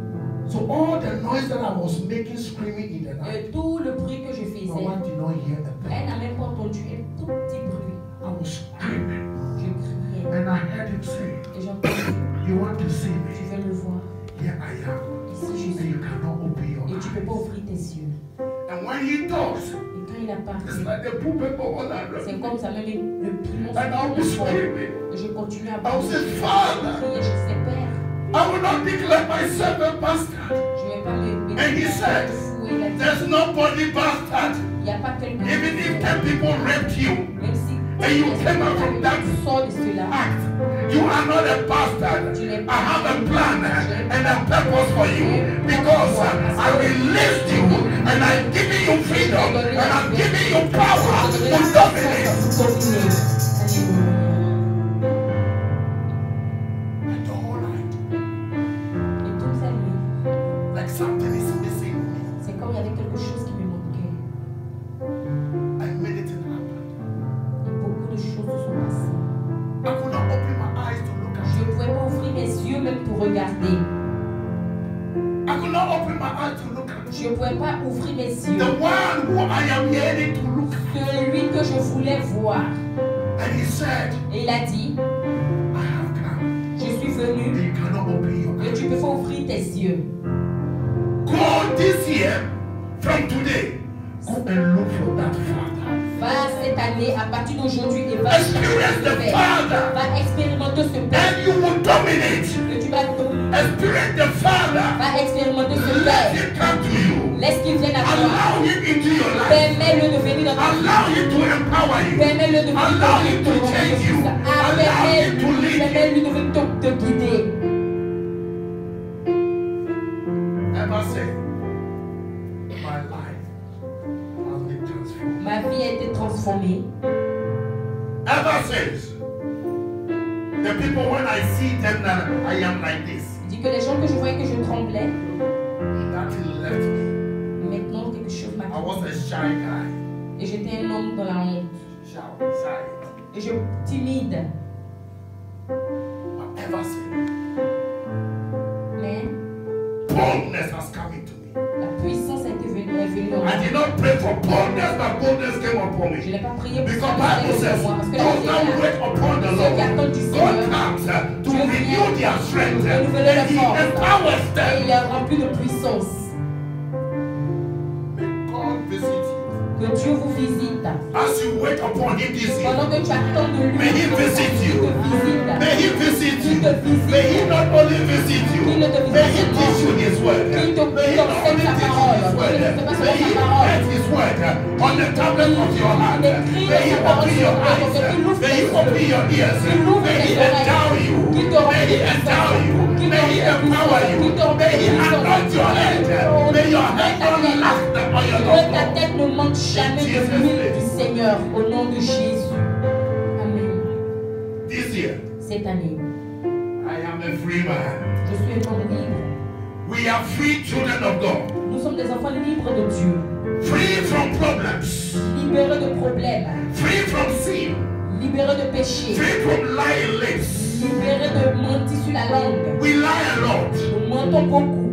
Speaker 3: So all the noise that I was making, screaming in the night,
Speaker 2: Et tout le bruit que je
Speaker 3: my
Speaker 2: faisais,
Speaker 3: wife did not hear a
Speaker 2: elle
Speaker 3: thing.
Speaker 2: n'a même pas entendu un tout petit bruit.
Speaker 3: I was screaming
Speaker 2: Je criais.
Speaker 3: and I heard him say,
Speaker 2: Et j'entendais,
Speaker 3: "You want to see
Speaker 2: tu
Speaker 3: me?
Speaker 2: veux me voir.
Speaker 3: Here I am."
Speaker 2: Ici je
Speaker 3: And
Speaker 2: suis.
Speaker 3: you cannot open your
Speaker 2: Et tu ne peux pas
Speaker 3: eyes.
Speaker 2: ouvrir tes yeux.
Speaker 3: And when he talks,
Speaker 2: Et quand il a
Speaker 3: it's
Speaker 2: parlé,
Speaker 3: like they put pepper all around
Speaker 2: c'est
Speaker 3: me.
Speaker 2: comme ça, même le piment
Speaker 3: And I'll be
Speaker 2: sur mon corps.
Speaker 3: screaming.
Speaker 2: Et je continue à
Speaker 3: I will say,
Speaker 2: prier.
Speaker 3: "Father,
Speaker 2: Je disais, Père,
Speaker 3: I will not declare myself a bastard.
Speaker 2: je ne vais pas me
Speaker 3: And he said,
Speaker 2: fou. Il a dit,
Speaker 3: There's nobody bastard.
Speaker 2: il n'y a pas quelqu'un
Speaker 3: Even if 10 people raped you,
Speaker 2: même si
Speaker 3: and you came out from that
Speaker 2: tu sors de cela,
Speaker 3: act, you are not a bastard. I have a plan and a purpose for you because I released you and I'm giving you freedom and I'm giving you power to dominate. And the whole night,
Speaker 2: Et toute cette nuit,
Speaker 3: like something is missing me.
Speaker 2: c'est comme il y avait quelque chose qui me manquait.
Speaker 3: I made it happen.
Speaker 2: Et beaucoup de choses se sont passées.
Speaker 3: I could not open my eyes to look at
Speaker 2: Je
Speaker 3: you.
Speaker 2: ne pouvais pas ouvrir mes yeux même pour regarder.
Speaker 3: I could not open my eyes to look at you.
Speaker 2: Je ne pouvais pas ouvrir mes yeux.
Speaker 3: The one who I am yearning to look at.
Speaker 2: Celui que je voulais voir.
Speaker 3: And he said,
Speaker 2: Et il a dit,
Speaker 3: I have come.
Speaker 2: je suis
Speaker 3: And
Speaker 2: venu
Speaker 3: you cannot open your
Speaker 2: et
Speaker 3: eyes.
Speaker 2: tu ne peux pas ouvrir tes yeux.
Speaker 3: Go this year, from today, go and look for that father.
Speaker 2: Va cette année, à partir d'aujourd'hui, et va
Speaker 3: Experience the Father.
Speaker 2: Va expérimenter ce Père.
Speaker 3: And you will dominate.
Speaker 2: Et tu vas
Speaker 3: Experience the Father.
Speaker 2: va expérimenter ce
Speaker 3: Let
Speaker 2: Père.
Speaker 3: him come to you.
Speaker 2: Laisse qu'il vienne à toi.
Speaker 3: Allow him into your life.
Speaker 2: Permets-le de venir dans ta vie.
Speaker 3: Allow him to empower you.
Speaker 2: Permets-le de venir
Speaker 3: Allow him to change you. Allow him to lead you.
Speaker 2: Permets-lui de venir te guider.
Speaker 3: Ever say, my life has been transformed.
Speaker 2: Ma vie a été transformée.
Speaker 3: Ever since, the people when I see them that I am like this,
Speaker 2: Il dit que les gens que je voyais que je tremblais,
Speaker 3: that left me.
Speaker 2: maintenant quelque chose m'a
Speaker 3: I was a
Speaker 2: quitté.
Speaker 3: shy guy.
Speaker 2: j'étais un homme dans la honte.
Speaker 3: shy.
Speaker 2: Et je timide.
Speaker 3: But ever since,
Speaker 2: Mais
Speaker 3: boldness has come into me.
Speaker 2: la puissance est venue en moi.
Speaker 3: I did not pray for boldness, but boldness came upon
Speaker 2: Je
Speaker 3: me.
Speaker 2: n'ai pas prié pour
Speaker 3: Because
Speaker 2: ça,
Speaker 3: Bible says,
Speaker 2: moi. Parce que
Speaker 3: those that
Speaker 2: la
Speaker 3: wait upon the
Speaker 2: ceux qui attendent
Speaker 3: Lord,
Speaker 2: du
Speaker 3: God
Speaker 2: Seigneur,
Speaker 3: comes to
Speaker 2: Dieu
Speaker 3: renew
Speaker 2: vient
Speaker 3: their strength,
Speaker 2: renouveler
Speaker 3: and
Speaker 2: leur
Speaker 3: He
Speaker 2: force.
Speaker 3: empowers
Speaker 2: Et
Speaker 3: them.
Speaker 2: il est rempli de puissance.
Speaker 3: May God visit you.
Speaker 2: Que Dieu vous visite.
Speaker 3: As you wait upon Him this year,
Speaker 2: Pendant que tu attends de lui,
Speaker 3: may He visit you.
Speaker 2: il te visite.
Speaker 3: May He visit you.
Speaker 2: Il te visite.
Speaker 3: May He not only visit you,
Speaker 2: Il ne te visite
Speaker 3: may He
Speaker 2: pas
Speaker 3: teach you His word.
Speaker 2: Il te
Speaker 3: May He not
Speaker 2: enseigne
Speaker 3: only
Speaker 2: sa
Speaker 3: teach you
Speaker 2: parole.
Speaker 3: His word,
Speaker 2: Il ne te pas
Speaker 3: may
Speaker 2: seulement
Speaker 3: He
Speaker 2: sa parole.
Speaker 3: write His word on the tablet of your heart.
Speaker 2: Il écrit
Speaker 3: May He
Speaker 2: sa parole
Speaker 3: open
Speaker 2: sur
Speaker 3: your
Speaker 2: le
Speaker 3: eyes.
Speaker 2: papier, qu'il ouvre
Speaker 3: May He
Speaker 2: tes
Speaker 3: open
Speaker 2: yeux.
Speaker 3: your ears.
Speaker 2: Qu'il ouvre
Speaker 3: May
Speaker 2: tes
Speaker 3: He
Speaker 2: oreilles.
Speaker 3: endow you.
Speaker 2: Qu'il te
Speaker 3: May
Speaker 2: rende
Speaker 3: He
Speaker 2: puissant.
Speaker 3: endow you.
Speaker 2: Qu'il te
Speaker 3: May He
Speaker 2: rende
Speaker 3: empower
Speaker 2: puissant.
Speaker 3: you.
Speaker 2: Qu'il te rende
Speaker 3: May He
Speaker 2: puissant.
Speaker 3: anoint your head. May your head not lack on your
Speaker 2: Que ta
Speaker 3: nose.
Speaker 2: tête ne manque jamais de l'huile du Seigneur au nom de Jésus. Amen.
Speaker 3: This year,
Speaker 2: Cette année,
Speaker 3: I am a free man.
Speaker 2: je suis un homme libre.
Speaker 3: We are free children of God.
Speaker 2: Nous sommes des enfants libres de Dieu.
Speaker 3: Free from problems.
Speaker 2: Libérés de problèmes.
Speaker 3: Free from sin.
Speaker 2: Libérés de péchés.
Speaker 3: Free from lying lips.
Speaker 2: Libérés de mentir sur la langue.
Speaker 3: We lie a lot.
Speaker 2: Nous mentons beaucoup.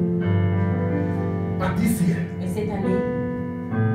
Speaker 3: But this year,
Speaker 2: Mais cette année,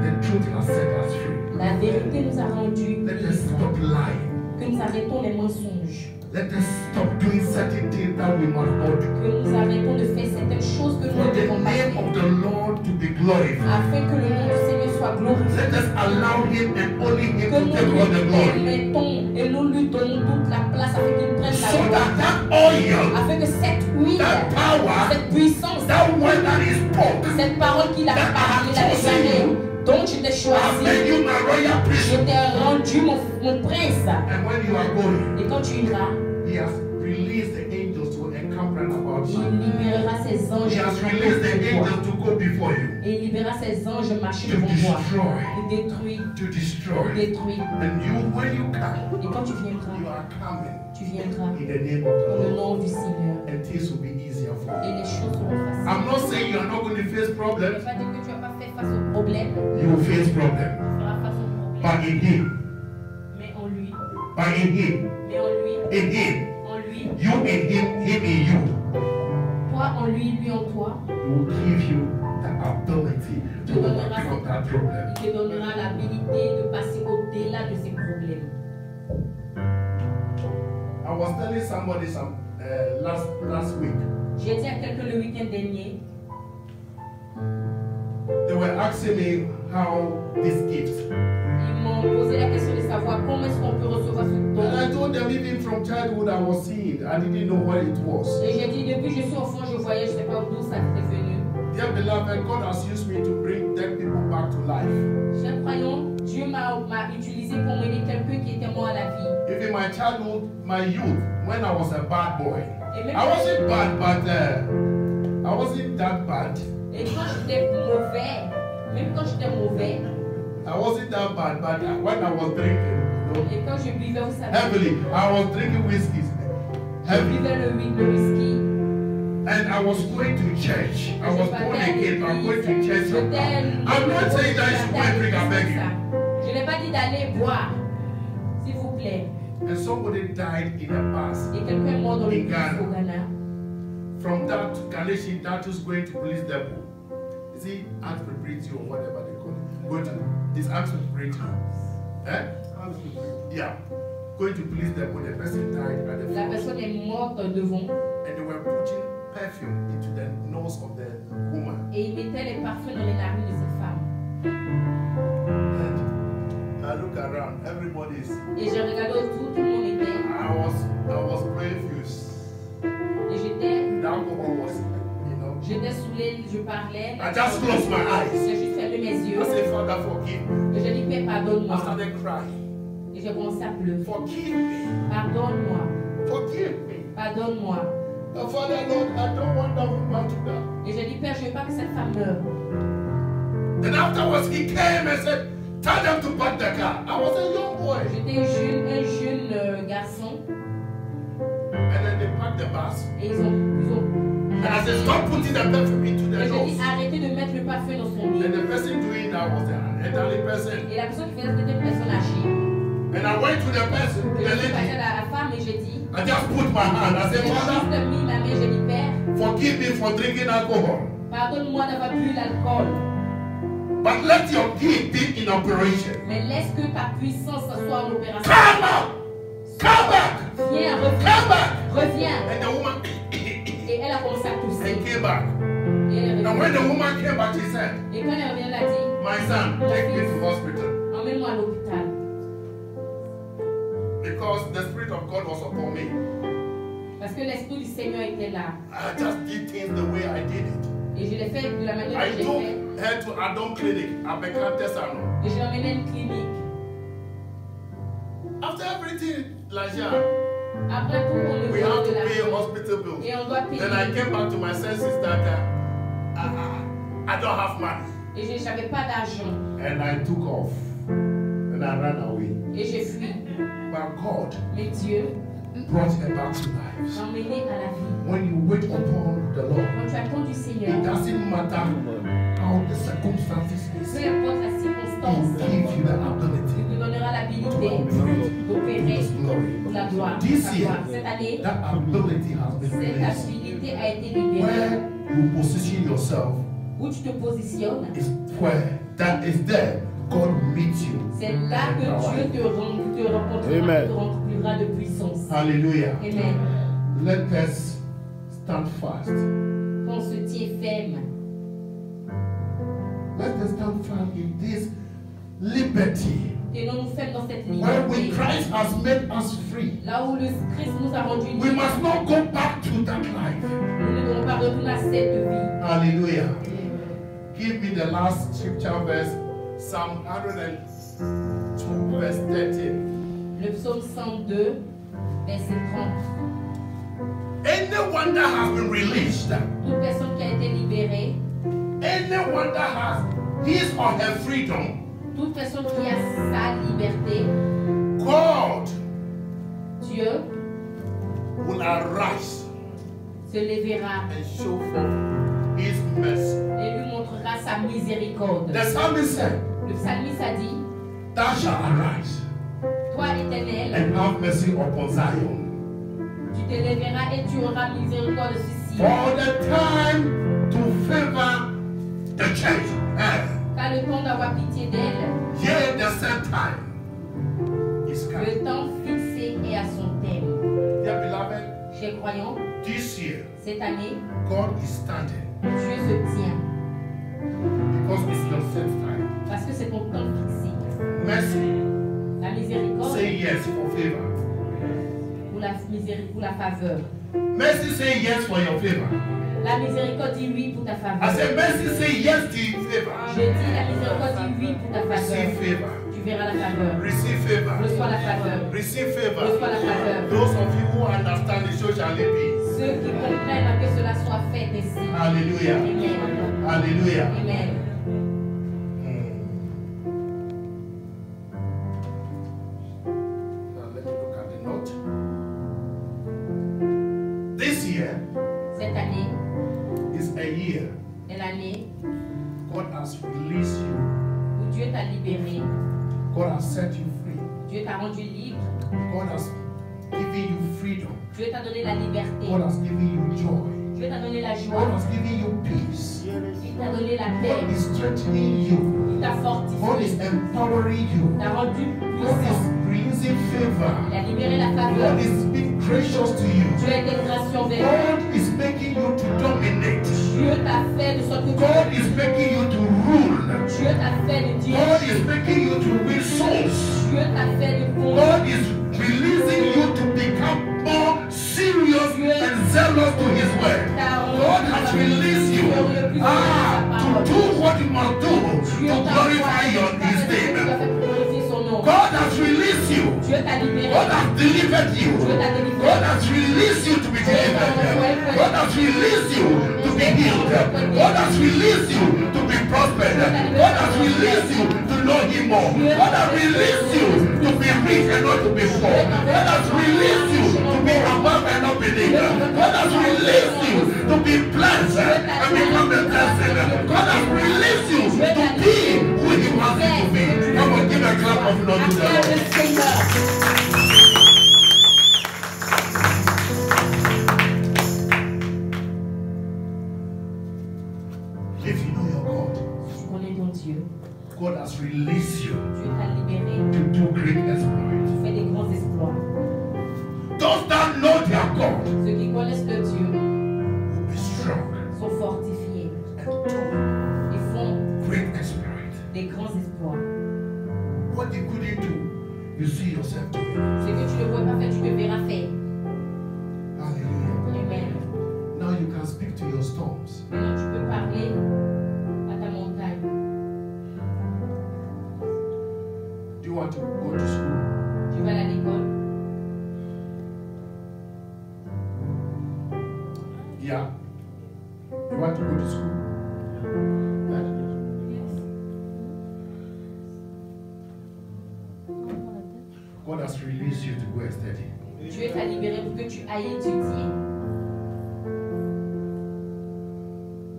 Speaker 3: the truth has set us free.
Speaker 2: la vérité nous a rendus
Speaker 3: Let us
Speaker 2: libres.
Speaker 3: stop lying.
Speaker 2: Que nous arrêtons les mensonges.
Speaker 3: Let us stop doing certain things that we must not do.
Speaker 2: Que nous arrêtons de faire certaines choses que nous
Speaker 3: For
Speaker 2: ne
Speaker 3: the
Speaker 2: devons pas
Speaker 3: name
Speaker 2: faire.
Speaker 3: of the Lord to be glorified.
Speaker 2: Afin que le nom du Seigneur soit glorifié.
Speaker 3: Let us allow Him and only Him
Speaker 2: Que
Speaker 3: to
Speaker 2: nous
Speaker 3: take all the
Speaker 2: lui
Speaker 3: glory.
Speaker 2: permettons et nous lui donnons toute la place afin qu'il prenne la
Speaker 3: So that
Speaker 2: gloire.
Speaker 3: that oil,
Speaker 2: Afin que cette huile,
Speaker 3: that power,
Speaker 2: cette puissance,
Speaker 3: that word that He spoke,
Speaker 2: cette parole qu'il a parlé, qu'il a déclarée, dont je t'ai
Speaker 3: I
Speaker 2: choisi,
Speaker 3: made you my royal
Speaker 2: je
Speaker 3: priest.
Speaker 2: t'ai rendu mon prince.
Speaker 3: And when you are going,
Speaker 2: Et quand tu iras,
Speaker 3: He has released the angels to encamp round about
Speaker 2: il
Speaker 3: you.
Speaker 2: libérera ses anges.
Speaker 3: He has released the
Speaker 2: devant toi.
Speaker 3: angels to go before you,
Speaker 2: Et il libérera ses anges marcher
Speaker 3: to
Speaker 2: devant toi.
Speaker 3: destroy,
Speaker 2: Pour détruire,
Speaker 3: to
Speaker 2: pour
Speaker 3: destroy.
Speaker 2: détruire.
Speaker 3: And you, when you come,
Speaker 2: Et quand tu
Speaker 3: you
Speaker 2: viendras,
Speaker 3: are coming
Speaker 2: tu viendras
Speaker 3: in the name of
Speaker 2: dans
Speaker 3: the
Speaker 2: le
Speaker 3: Lord,
Speaker 2: nom du Seigneur.
Speaker 3: and things will be easier for
Speaker 2: Et
Speaker 3: you.
Speaker 2: les choses seront faciles.
Speaker 3: I'm not saying you are not going to face
Speaker 2: Je ne
Speaker 3: problems.
Speaker 2: veux pas dire que tu vas pas faire face aux problèmes.
Speaker 3: You will face problems,
Speaker 2: Tu feras face aux problèmes.
Speaker 3: but in Him,
Speaker 2: Mais en lui,
Speaker 3: but in Him,
Speaker 2: mais en lui,
Speaker 3: in Him,
Speaker 2: en lui,
Speaker 3: you in Him, Him in you,
Speaker 2: toi en lui, lui en toi,
Speaker 3: will give you the ability to overcome that problem.
Speaker 2: il te donnera l'habilité de passer au-delà de ces problèmes.
Speaker 3: I was telling somebody last week.
Speaker 2: J'ai dit à quelqu'un le week-end dernier,
Speaker 3: They were asking me how this gift.
Speaker 2: ils m'ont posé la question de savoir comment est-ce qu'on peut recevoir ce
Speaker 3: And
Speaker 2: don.
Speaker 3: I told them even from childhood I was seeing. I didn't know what it was.
Speaker 2: Et j'ai dit, depuis que je suis enfant, je voyais, je ne sais pas d'où ça était venu.
Speaker 3: Dear beloved, God has used me to bring dead people back to life.
Speaker 2: Chers croyants, Dieu m'a utilisé pour m'aider quelqu'un qui était mort à la vie.
Speaker 3: Even my childhood, my youth, when I was a bad boy.
Speaker 2: Et même
Speaker 3: I wasn't bad, but I wasn't that bad.
Speaker 2: et quand j'étais mauvais, même quand j'étais mauvais,
Speaker 3: I wasn't that bad, but when I was drinking, you know,
Speaker 2: et quand je buvais, vous savez,
Speaker 3: heavily, I was drinking whiskey.
Speaker 2: je
Speaker 3: Heavy.
Speaker 2: buvais le whisky.
Speaker 3: And I was going to church. I was born again. I'm going to church.
Speaker 2: J'étais-
Speaker 3: I'm not saying that you should go and drink, I beg you.
Speaker 2: Je n'ai pas dit d'aller boire, s'il vous plaît.
Speaker 3: And somebody died in a bus.
Speaker 2: Et quelqu'un est mort dans le
Speaker 3: In
Speaker 2: bus
Speaker 3: Ghana.
Speaker 2: au Ghana.
Speaker 3: From that to Kaleshi, that is going to police depot. Is it act preparatory or whatever they call it? Going to this act preparatory. Eh? Yeah. Going to police depot, the person died at the
Speaker 2: La
Speaker 3: front.
Speaker 2: personne est morte devant
Speaker 3: And they were putting perfume into the nose of the woman.
Speaker 2: et il mettait les parfums dans les narines de cette femme.
Speaker 3: And I look around, everybody is.
Speaker 2: Et j'ai regardé autour, tout le monde était.
Speaker 3: I was confused.
Speaker 2: Et j'étais
Speaker 3: The alcohol was, you know.
Speaker 2: J'étais saoulée, je parlais.
Speaker 3: I just closed my eyes.
Speaker 2: J'ai juste fermé mes yeux.
Speaker 3: I said, Father, forgive me.
Speaker 2: Et j'ai dit, Père,
Speaker 3: I
Speaker 2: pardonne-moi.
Speaker 3: started crying.
Speaker 2: Et j'ai commencé à pleurer.
Speaker 3: Forgive me.
Speaker 2: Pardonne-moi.
Speaker 3: Forgive me.
Speaker 2: Pardonne-moi.
Speaker 3: Father, Lord, I don't want that woman to die.
Speaker 2: Et j'ai dit, Père, je ne veux pas que cette femme meure.
Speaker 3: Then afterwards, he came and said, tell them to park the car. I was a young boy.
Speaker 2: J'étais un jeune garçon.
Speaker 3: And then they parked the bus.
Speaker 2: Et ils ont
Speaker 3: And I said, stop putting the perfume into
Speaker 2: Et
Speaker 3: the
Speaker 2: je dis,
Speaker 3: nose.
Speaker 2: arrêtez de mettre le parfum dans son nez.
Speaker 3: And the person doing that was an elderly person.
Speaker 2: Et la personne qui faisait c'était une personne âgée.
Speaker 3: And I went to the person,
Speaker 2: Et
Speaker 3: the
Speaker 2: je suis passée
Speaker 3: lady.
Speaker 2: à la femme et j'ai dit,
Speaker 3: I just put my hand. I
Speaker 2: j'ai
Speaker 3: said, Father,
Speaker 2: juste mis ma main, j'ai dit, Père,
Speaker 3: forgive me for drinking alcohol.
Speaker 2: pardonne-moi d'avoir bu l'alcool.
Speaker 3: But let your gift be in operation.
Speaker 2: Mais laisse que ta puissance soit en opération.
Speaker 3: Come up! Come back!
Speaker 2: Viens,
Speaker 3: Come
Speaker 2: reviens,
Speaker 3: back!
Speaker 2: reviens.
Speaker 3: And the woman
Speaker 2: Et elle a commencé à tousser.
Speaker 3: and came back.
Speaker 2: Et elle est
Speaker 3: And when the
Speaker 2: revenue.
Speaker 3: woman came back, she said,
Speaker 2: Et quand elle est revenue, elle a dit,
Speaker 3: my son, take me to hospital.
Speaker 2: emmène-moi à l'hôpital.
Speaker 3: Because the Spirit of God was upon me.
Speaker 2: Parce que l'Esprit du Seigneur était là.
Speaker 3: I just did things the way I did it.
Speaker 2: Et je l'ai fait de la manière
Speaker 3: I
Speaker 2: que j'ai
Speaker 3: took
Speaker 2: fait.
Speaker 3: her to Adon Clinic at Bekantesano.
Speaker 2: Et je l'ai emmené à une clinique.
Speaker 3: After everything, Laja,
Speaker 2: Après tout, on me
Speaker 3: we have
Speaker 2: donne
Speaker 3: to
Speaker 2: de
Speaker 3: pay
Speaker 2: l'argent.
Speaker 3: hospital bills.
Speaker 2: Et on doit payer.
Speaker 3: Then I came back to my senses that I don't have money.
Speaker 2: Et je n'avais pas d'argent.
Speaker 3: And I took off. And I ran away.
Speaker 2: Et j'ai fui.
Speaker 3: But God
Speaker 2: Mais Dieu
Speaker 3: brought her back to life.
Speaker 2: m'a emmené à la vie.
Speaker 3: When you wait upon the Lord,
Speaker 2: Quand tu attends du Seigneur,
Speaker 3: it doesn't matter how the circumstances
Speaker 2: peu
Speaker 3: is.
Speaker 2: importe la
Speaker 3: He
Speaker 2: circonstance,
Speaker 3: will give you the
Speaker 2: il
Speaker 3: ability
Speaker 2: te donnera
Speaker 3: to
Speaker 2: l'habilité
Speaker 3: operate in
Speaker 2: d'opérer
Speaker 3: His glory.
Speaker 2: pour la gloire.
Speaker 3: This
Speaker 2: Sa
Speaker 3: year,
Speaker 2: gloire. Cette année,
Speaker 3: that ability has been
Speaker 2: cette
Speaker 3: released.
Speaker 2: habilité a été libérée.
Speaker 3: Where you position yourself
Speaker 2: Où tu te positionnes,
Speaker 3: is where that is there. God meets you.
Speaker 2: c'est là que Dieu te rencontrera,
Speaker 4: Amen.
Speaker 2: te remplira de puissance.
Speaker 3: Hallelujah.
Speaker 2: Amen.
Speaker 3: Let us stand fast.
Speaker 2: Qu'on se tient ferme.
Speaker 3: Let us stand firm in this liberty.
Speaker 2: Tenons-nous fermes dans cette
Speaker 3: Where when
Speaker 2: liberté.
Speaker 3: Christ has made us free,
Speaker 2: Là où le Christ nous a rendus
Speaker 3: we
Speaker 2: libres,
Speaker 3: must not go back to that life.
Speaker 2: nous ne devons pas retourner à cette vie.
Speaker 3: Hallelujah. Give me the last scripture verse, Psalm 102, verse 13.
Speaker 2: Le psaume 102, verset 30.
Speaker 3: Anyone that has been released,
Speaker 2: Toute personne qui a été libérée,
Speaker 3: anyone that has his or her freedom,
Speaker 2: toute personne qui a sa liberté,
Speaker 3: God
Speaker 2: Dieu
Speaker 3: will arise
Speaker 2: se lèvera
Speaker 3: and show forth his mercy.
Speaker 2: et lui montrera sa miséricorde.
Speaker 3: The psalmist said,
Speaker 2: Le psalmiste a dit,
Speaker 3: thou shalt arise
Speaker 2: toi éternel,
Speaker 3: and have mercy upon Zion.
Speaker 2: tu te lèveras et tu auras miséricorde de ceci.
Speaker 3: For the time to favor the church.
Speaker 2: Car le temps d'avoir pitié d'elle,
Speaker 3: Here the set time is coming.
Speaker 2: le temps fixé est à son terme.
Speaker 3: Dear beloved,
Speaker 2: Chers croyants,
Speaker 3: this year
Speaker 2: cette année,
Speaker 3: God is standing
Speaker 2: Dieu se tient
Speaker 3: because it's your set time.
Speaker 2: parce que c'est ton temps fixé.
Speaker 3: Mercy,
Speaker 2: La miséricorde
Speaker 3: say yes for favor.
Speaker 2: pour la faveur.
Speaker 3: Mercy, say yes for your favor.
Speaker 2: La miséricorde dit oui pour ta
Speaker 3: I
Speaker 2: faveur.
Speaker 3: said, mercy, say yes to favor.
Speaker 2: Je dis la miséricorde dit oui pour ta
Speaker 3: Receive
Speaker 2: faveur.
Speaker 3: favor.
Speaker 2: Tu verras la faveur.
Speaker 3: Receive favor.
Speaker 2: Reçois la faveur.
Speaker 3: Receive favor.
Speaker 2: Reçois la faveur.
Speaker 3: Those of you who understand it, so shall it be.
Speaker 2: Ceux qui comprennent que cela soit fait ainsi.
Speaker 3: Hallelujah.
Speaker 2: Amen.
Speaker 3: Hallelujah.
Speaker 2: Amen.
Speaker 3: Now let me look at the note. This year
Speaker 2: Cette année
Speaker 3: is a year
Speaker 2: est l'année
Speaker 3: God has released you.
Speaker 2: où Dieu t'a libéré.
Speaker 3: God has set you free.
Speaker 2: Dieu t'a rendu libre.
Speaker 3: God has given you freedom.
Speaker 2: Dieu t'a donné la liberté.
Speaker 3: God has given you joy.
Speaker 2: Dieu t'a donné la
Speaker 3: God
Speaker 2: joie.
Speaker 3: has given you peace.
Speaker 2: Il t'a donné la
Speaker 3: God
Speaker 2: paix.
Speaker 3: is strengthening you.
Speaker 2: Il t'a
Speaker 3: God is
Speaker 2: fortifié.
Speaker 3: empowering you.
Speaker 2: Il t'a rendu
Speaker 3: God is
Speaker 2: puissant.
Speaker 3: releasing favor.
Speaker 2: Il a libéré la faveur.
Speaker 3: God is being gracious to you.
Speaker 2: Dieu a été grâcieux envers toi.
Speaker 3: God is making you to dominate.
Speaker 2: Dieu t'a fait de sorte que
Speaker 3: God is making you to rule.
Speaker 2: Dieu t'a fait de Dieu.
Speaker 3: God is making you to win souls.
Speaker 2: Dieu t'a fait de bon.
Speaker 3: God is releasing you to become more serious and zealous to His word. God has released you to do what you must do to glorify His name. God has released you.
Speaker 2: Dieu t'a libéré.
Speaker 3: God has delivered you. God has released you to be delivered. God has released you to be healed. God has released you to be prospered. God has released you to know Him more. God has released you to be rich and not to be poor. God has released you to be above and not beneath. God has released you to be blessed and become a blessing. God has released you to be who He wants you to be. Come on, give a clap of love to the Lord. If you know your God,
Speaker 2: Tu connais ton Dieu.
Speaker 3: God has released you
Speaker 2: Dieu t'a libéré.
Speaker 3: to do great exploits.
Speaker 2: Tu fais des grands exploits.
Speaker 3: Those that know their God
Speaker 2: Ceux qui connaissent le Dieu
Speaker 3: will be strong
Speaker 2: sont fortifiés.
Speaker 3: and do
Speaker 2: Ils font
Speaker 3: great exploits.
Speaker 2: des grands exploits.
Speaker 3: What you couldn't do, you see yourself doing.
Speaker 2: Ce que tu ne pouvais pas faire, tu le verras faire.
Speaker 3: Hallelujah.
Speaker 2: Amen.
Speaker 3: Now you can speak to your storms.
Speaker 2: Maintenant, tu peux parler à ta montagne.
Speaker 3: Do you want to go to school?
Speaker 2: Tu vas aller à l'école.
Speaker 3: Yeah. You want to go to school? God has released you to go and study.
Speaker 2: Dieu t'a libéré pour que tu ailles étudier.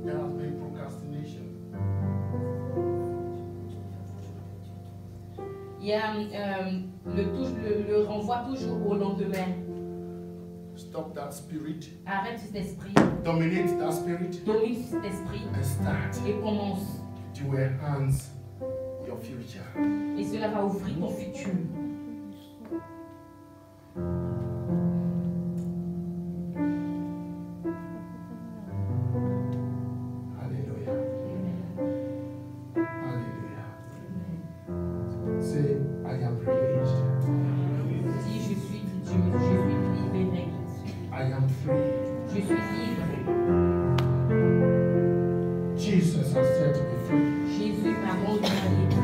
Speaker 3: There has been procrastination.
Speaker 2: Il y a le renvoi toujours au lendemain.
Speaker 3: Stop that spirit.
Speaker 2: Arrête cet esprit.
Speaker 3: Dominate that spirit
Speaker 2: Domine cet esprit
Speaker 3: and start
Speaker 2: et commence.
Speaker 3: to enhance your future.
Speaker 2: Et cela va ouvrir ton futur.
Speaker 3: Hallelujah. Hallelujah. Say, I am released.
Speaker 2: Dis, je suis libéré.
Speaker 3: I am free.
Speaker 2: Je suis libre.
Speaker 3: Jesus has set me free.
Speaker 2: Jésus m'a rendu libre.